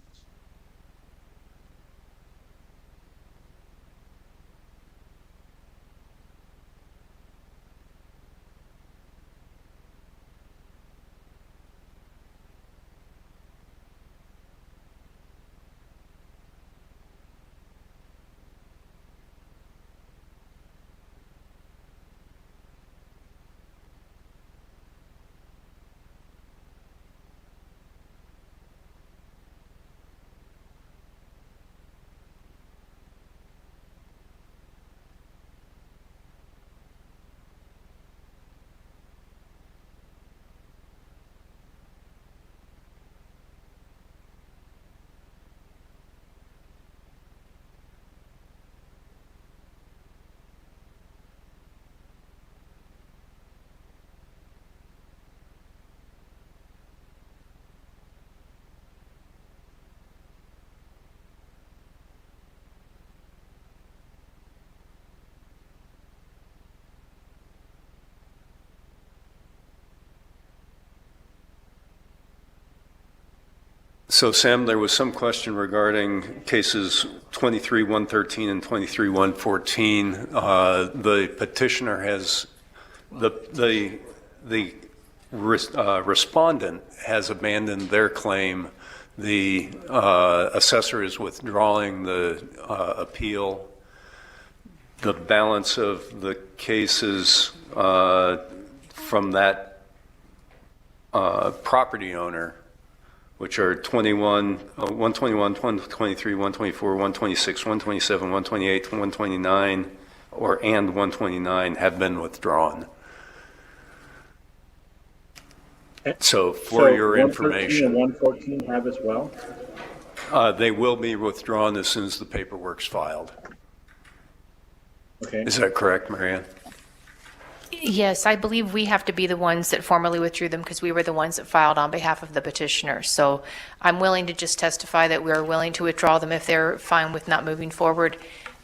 So Sam, there was some question regarding cases 23-113 and 23-114. The petitioner has, the respondent has abandoned their claim. The assessor is withdrawing the appeal. The balance of the cases from that property owner, which are 121, 123, 124, 126, 127, 128, 129, and 129 have been withdrawn. So for your 113 information, and 114 have as well? they will be withdrawn as soon as the paperwork's filed. Okay. Is that correct, Marianne? Yes, I believe we have to be the ones that formally withdrew them because we were the ones that filed on behalf of the petitioner. So I'm willing to just testify that we're willing to withdraw them if they're fine with not moving forward.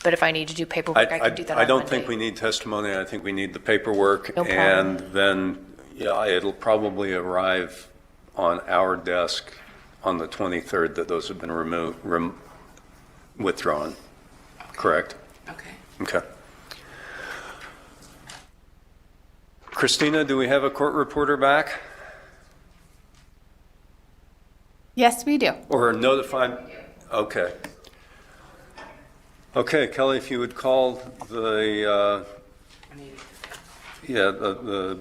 But if I need to do paperwork, I can do that on I don't Monday. think we need testimony. I think we need the paperwork. No problem. And then, yeah, it'll probably arrive on our desk on the 23rd that those have been withdrawn. Correct? Okay. Okay. Christina, do we have a court reporter back? Yes, we do. Or notified? Okay. Okay, Kelly, if you would call the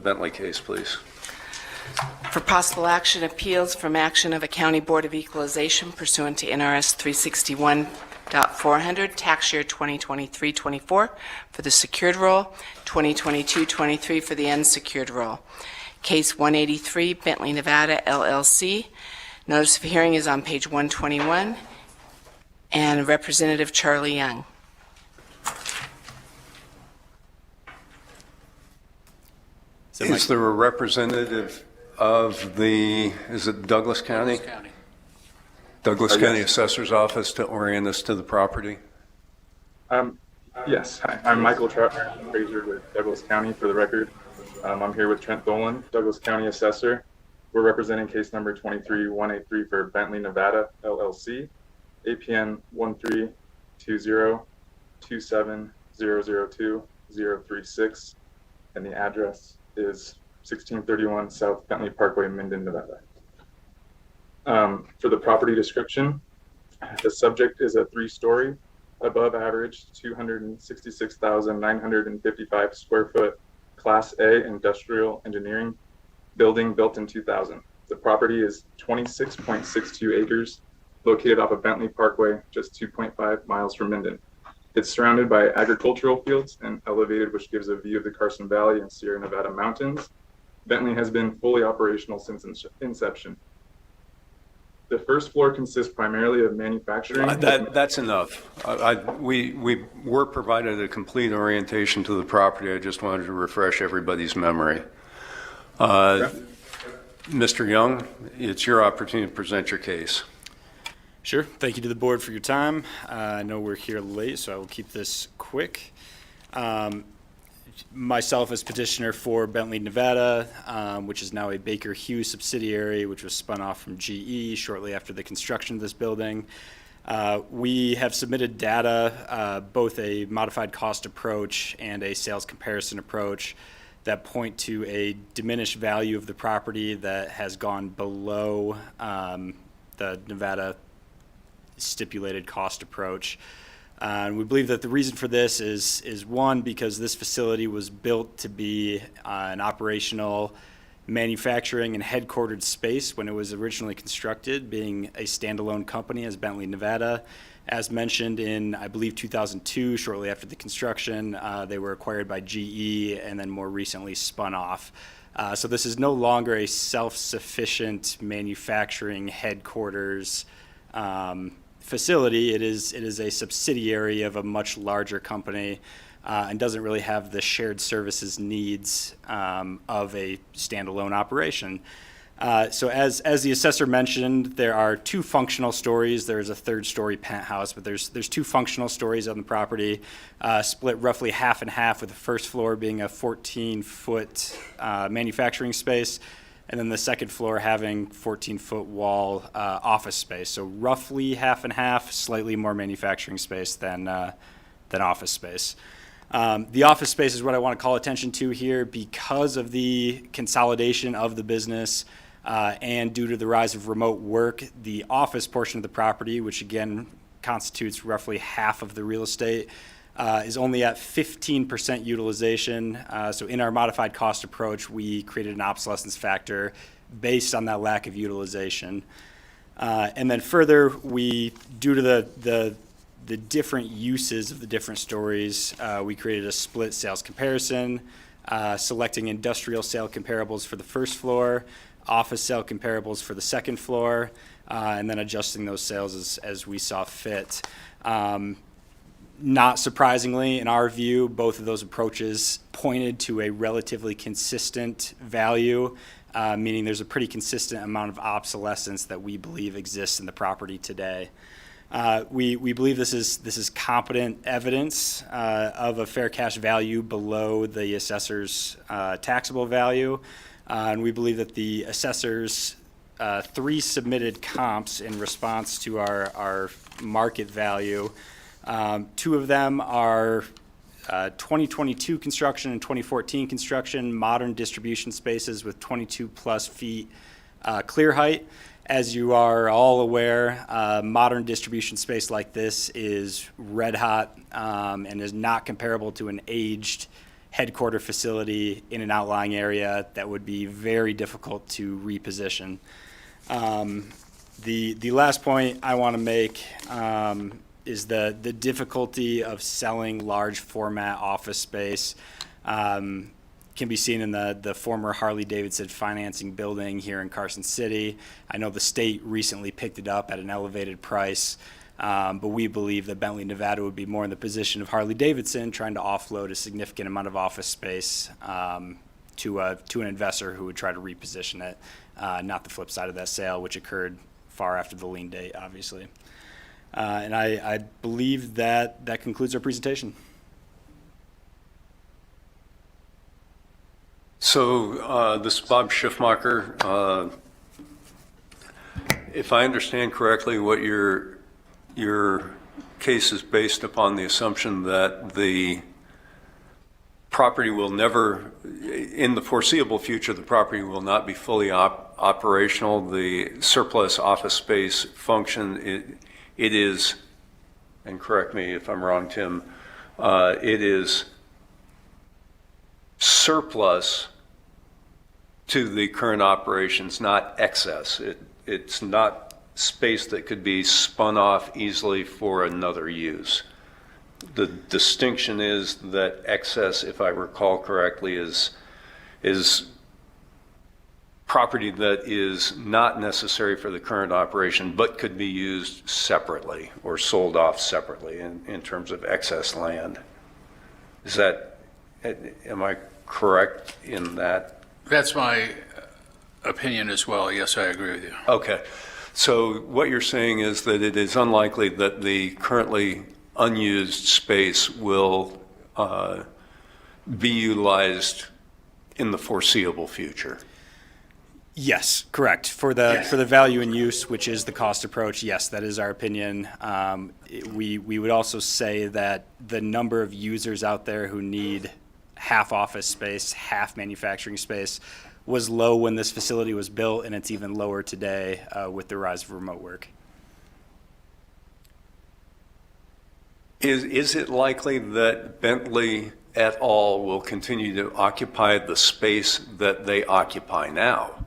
Bentley case, please. For possible action, appeals from action of a county board of equalization pursuant to NRS 361.400, tax year 2023-24 for the secured roll, 2022-23 for the unsecured roll. Case 183, Bentley, Nevada, LLC. Notice of hearing is on page 121, and Representative Charlie Young. Is there a representative of the, is it Douglas County? Douglas County Assessor's Office to orient us to the property? Yes, hi. I'm Michael Troutner, appraiser with Douglas County for the record. I'm here with Trent Dolan, Douglas County Assessor. We're representing case number 23183 for Bentley, Nevada, LLC, APN 132027002-036, and the address is 1631 South Bentley Parkway, Minden, Nevada. For the property description, the subject is a 3-story, above average, 266,955 square foot Class A industrial engineering building built in 2000. The property is 26.62 acres, located off of Bentley Parkway, just 2.5 miles from Minden. It's surrounded by agricultural fields and elevated, which gives a view of the Carson Valley and Sierra Nevada mountains. Bentley has been fully operational since inception. The first floor consists primarily of manufacturing. That's enough. We were provided a complete orientation to the property. I just wanted to refresh everybody's memory. Mr. Young, it's your opportunity to present your case. Sure. Thank you to the board for your time. I know we're here late, so I will keep this quick. Myself as petitioner for Bentley, Nevada, which is now a Baker Hughes subsidiary, which was spun off from GE shortly after the construction of this building. We have submitted data, both a modified cost approach and a sales comparison approach, that point to a diminished value of the property that has gone below the Nevada stipulated cost approach. And we believe that the reason for this is one, because this facility was built to be an operational manufacturing and headquartered space when it was originally constructed, being a standalone company as Bentley, Nevada. As mentioned in, I believe, 2002, shortly after the construction, they were acquired by GE and then more recently spun off. So this is no longer a self-sufficient manufacturing headquarters facility. It is a subsidiary of a much larger company and doesn't really have the shared services needs of a standalone operation. So as the assessor mentioned, there are 2 functional stories. There's a 3rd-story penthouse, but there's 2 functional stories on the property, split roughly half and half, with the first floor being a 14-foot manufacturing space. and then the second floor having 14-foot wall office space. So roughly half and half, slightly more manufacturing space than office space. The office space is what I want to call attention to here because of the consolidation of the business and due to the rise of remote work. The office portion of the property, which again constitutes roughly half of the real estate, is only at 15% utilization. So in our modified cost approach, we created an obsolescence factor based on that lack of utilization. And then further, due to the different uses of the different stories, we created a split sales comparison, selecting industrial sale comparables for the first floor, office sale comparables for the second floor, and then adjusting those sales as we saw fit. Not surprisingly, in our view, both of those approaches pointed to a relatively consistent value, meaning there's a pretty consistent amount of obsolescence that we believe exists in the property today. We believe this is competent evidence of a fair cash value below the assessor's taxable value, and we believe that the assessor's 3 submitted comps in response to our market value. 2 of them are 2022 construction and 2014 construction, modern distribution spaces with 22 plus feet clear height. As you are all aware, modern distribution space like this is red hot and is not comparable to an aged headquarter facility in an outlying area that would be very difficult to reposition. The last point I want to make is the difficulty of selling large format office space. Can be seen in the former Harley-Davidson financing building here in Carson City. I know the state recently picked it up at an elevated price, but we believe that Bentley, Nevada would be more in the position of Harley-Davidson trying to offload a significant amount of office space to an investor who would try to reposition it, not the flip side of that sale, which occurred far after the lien date, obviously. And I believe that concludes our presentation. So this is Bob Schiffmacher. If I understand correctly, what your case is based upon the assumption that the property will never, in the foreseeable future, the property will not be fully operational. The surplus office space function, it is, and correct me if I'm wrong, Tim, it is surplus to the current operations, not excess. It's not space that could be spun off easily for another use. The distinction is that excess, if I recall correctly, is property that is not necessary for the current operation, but could be used separately or sold off separately in terms of excess land. Is that, am I correct in that? That's my opinion as well. Yes, I agree with you. Okay. So what you're saying is that it is unlikely that the currently unused space will be utilized in the foreseeable future. Yes, correct. For the value in use, which is the cost approach, yes, that is our opinion. We would also say that the number of users out there who need half office space, half manufacturing space was low when this facility was built, and it's even lower today with the rise of remote work. Is it likely that Bentley et al. Will continue to occupy the space that they occupy now?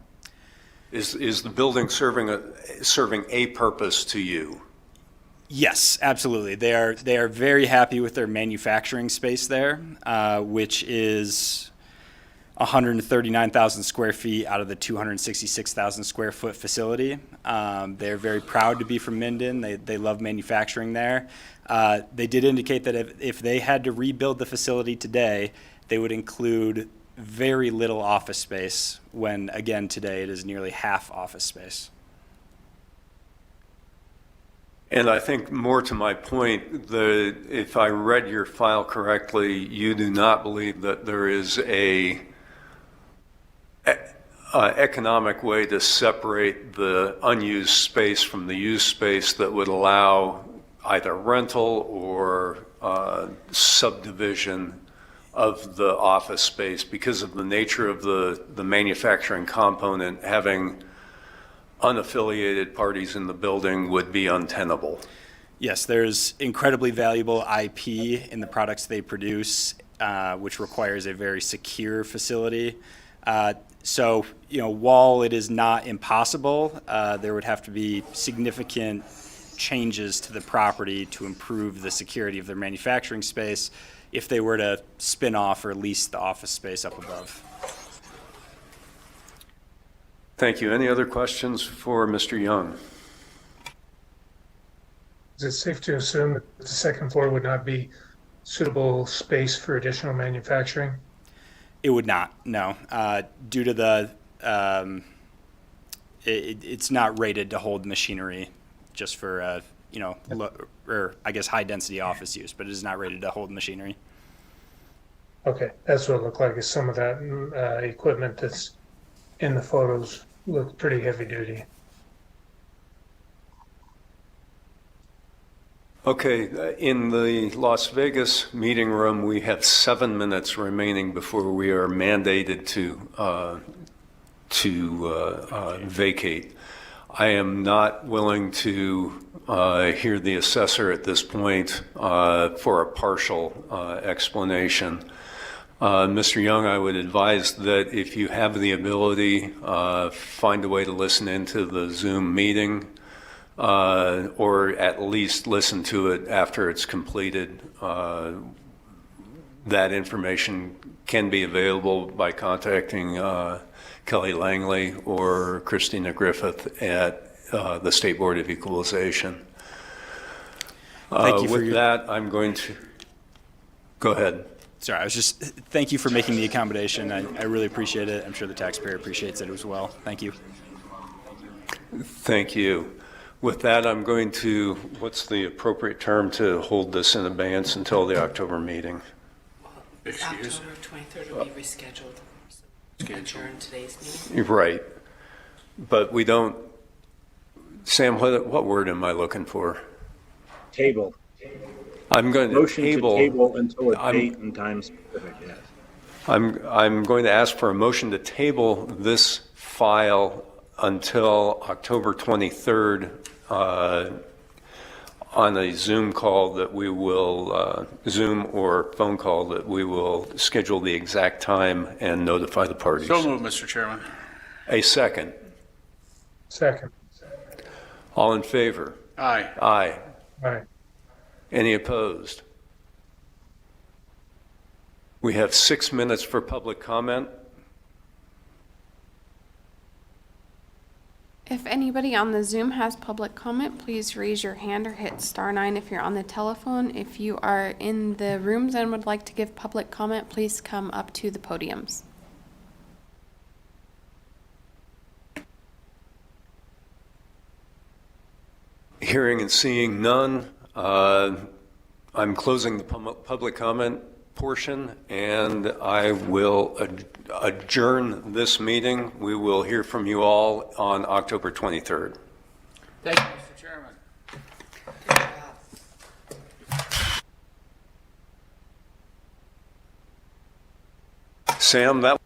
Is the building serving a purpose to you? Yes, absolutely. They are very happy with their manufacturing space there, which is 139,000 square feet out of the 266,000 square foot facility. They're very proud to be from Minden. They love manufacturing there. They did indicate that if they had to rebuild the facility today, they would include very little office space when, again, today it is nearly half office space. And I think more to my point, if I read your file correctly, you do not believe that there is a economic way to separate the unused space from the used space that would allow either rental or subdivision of the office space. Because of the nature of the manufacturing component, having unaffiliated parties in the building would be untenable. Yes, there's incredibly valuable IP in the products they produce, which requires a very secure facility. So, while it is not impossible, there would have to be significant changes to the property to improve the security of their manufacturing space if they were to spin off or lease the office space up above. Thank you. Any other questions for Mr. Young? Is it safe to assume that the second floor would not be suitable space for additional manufacturing? It would not, no. Due to the, it's not rated to hold machinery just for, or I guess high-density office use, but it is not rated to hold machinery. Okay, that's what it looked like, is some of that equipment that's in the photos looked pretty heavy duty. Okay, in the Las Vegas meeting room, we have 7 minutes remaining before we are mandated to vacate. I am not willing to hear the assessor at this point for a partial explanation. Mr. Young, I would advise that if you have the ability, find a way to listen into the Zoom meeting, or at least listen to it after it's completed. That information can be available by contacting Kelly Langley or Christina Griffith at the State Board of Equalization. Thank you for with that, I'm going to go ahead. Sorry, thank you for making the accommodation. I really appreciate it. I'm sure the taxpayer appreciates it as well. Thank you. Thank you. With that, I'm going to, what's the appropriate term to hold this in abeyance until the October meeting? October 23rd will be rescheduled. Adjourn today's meeting. You're right. But we don't, Sam, what word am I looking for? Table. I'm going to Motion table. to table until a date and time specific, yes. I'm going to ask for a motion to table this file until October 23rd on a Zoom call that we will, Zoom or phone call that we will schedule the exact time and notify the parties. So moved, Mr. Chairman. A second. Second. All in favor? Aye. Aye. Aye. Any opposed? We have 6 minutes for public comment. If anybody on the Zoom has public comment, please raise your hand or hit *9 if you're on the telephone. If you are in the rooms and would like to give public comment, please come up to the podiums. Hearing and seeing none, I'm closing the public comment portion, and I will adjourn this meeting. We will hear from you all on October 23rd. Thank you, Mr. Chairman. Sam, that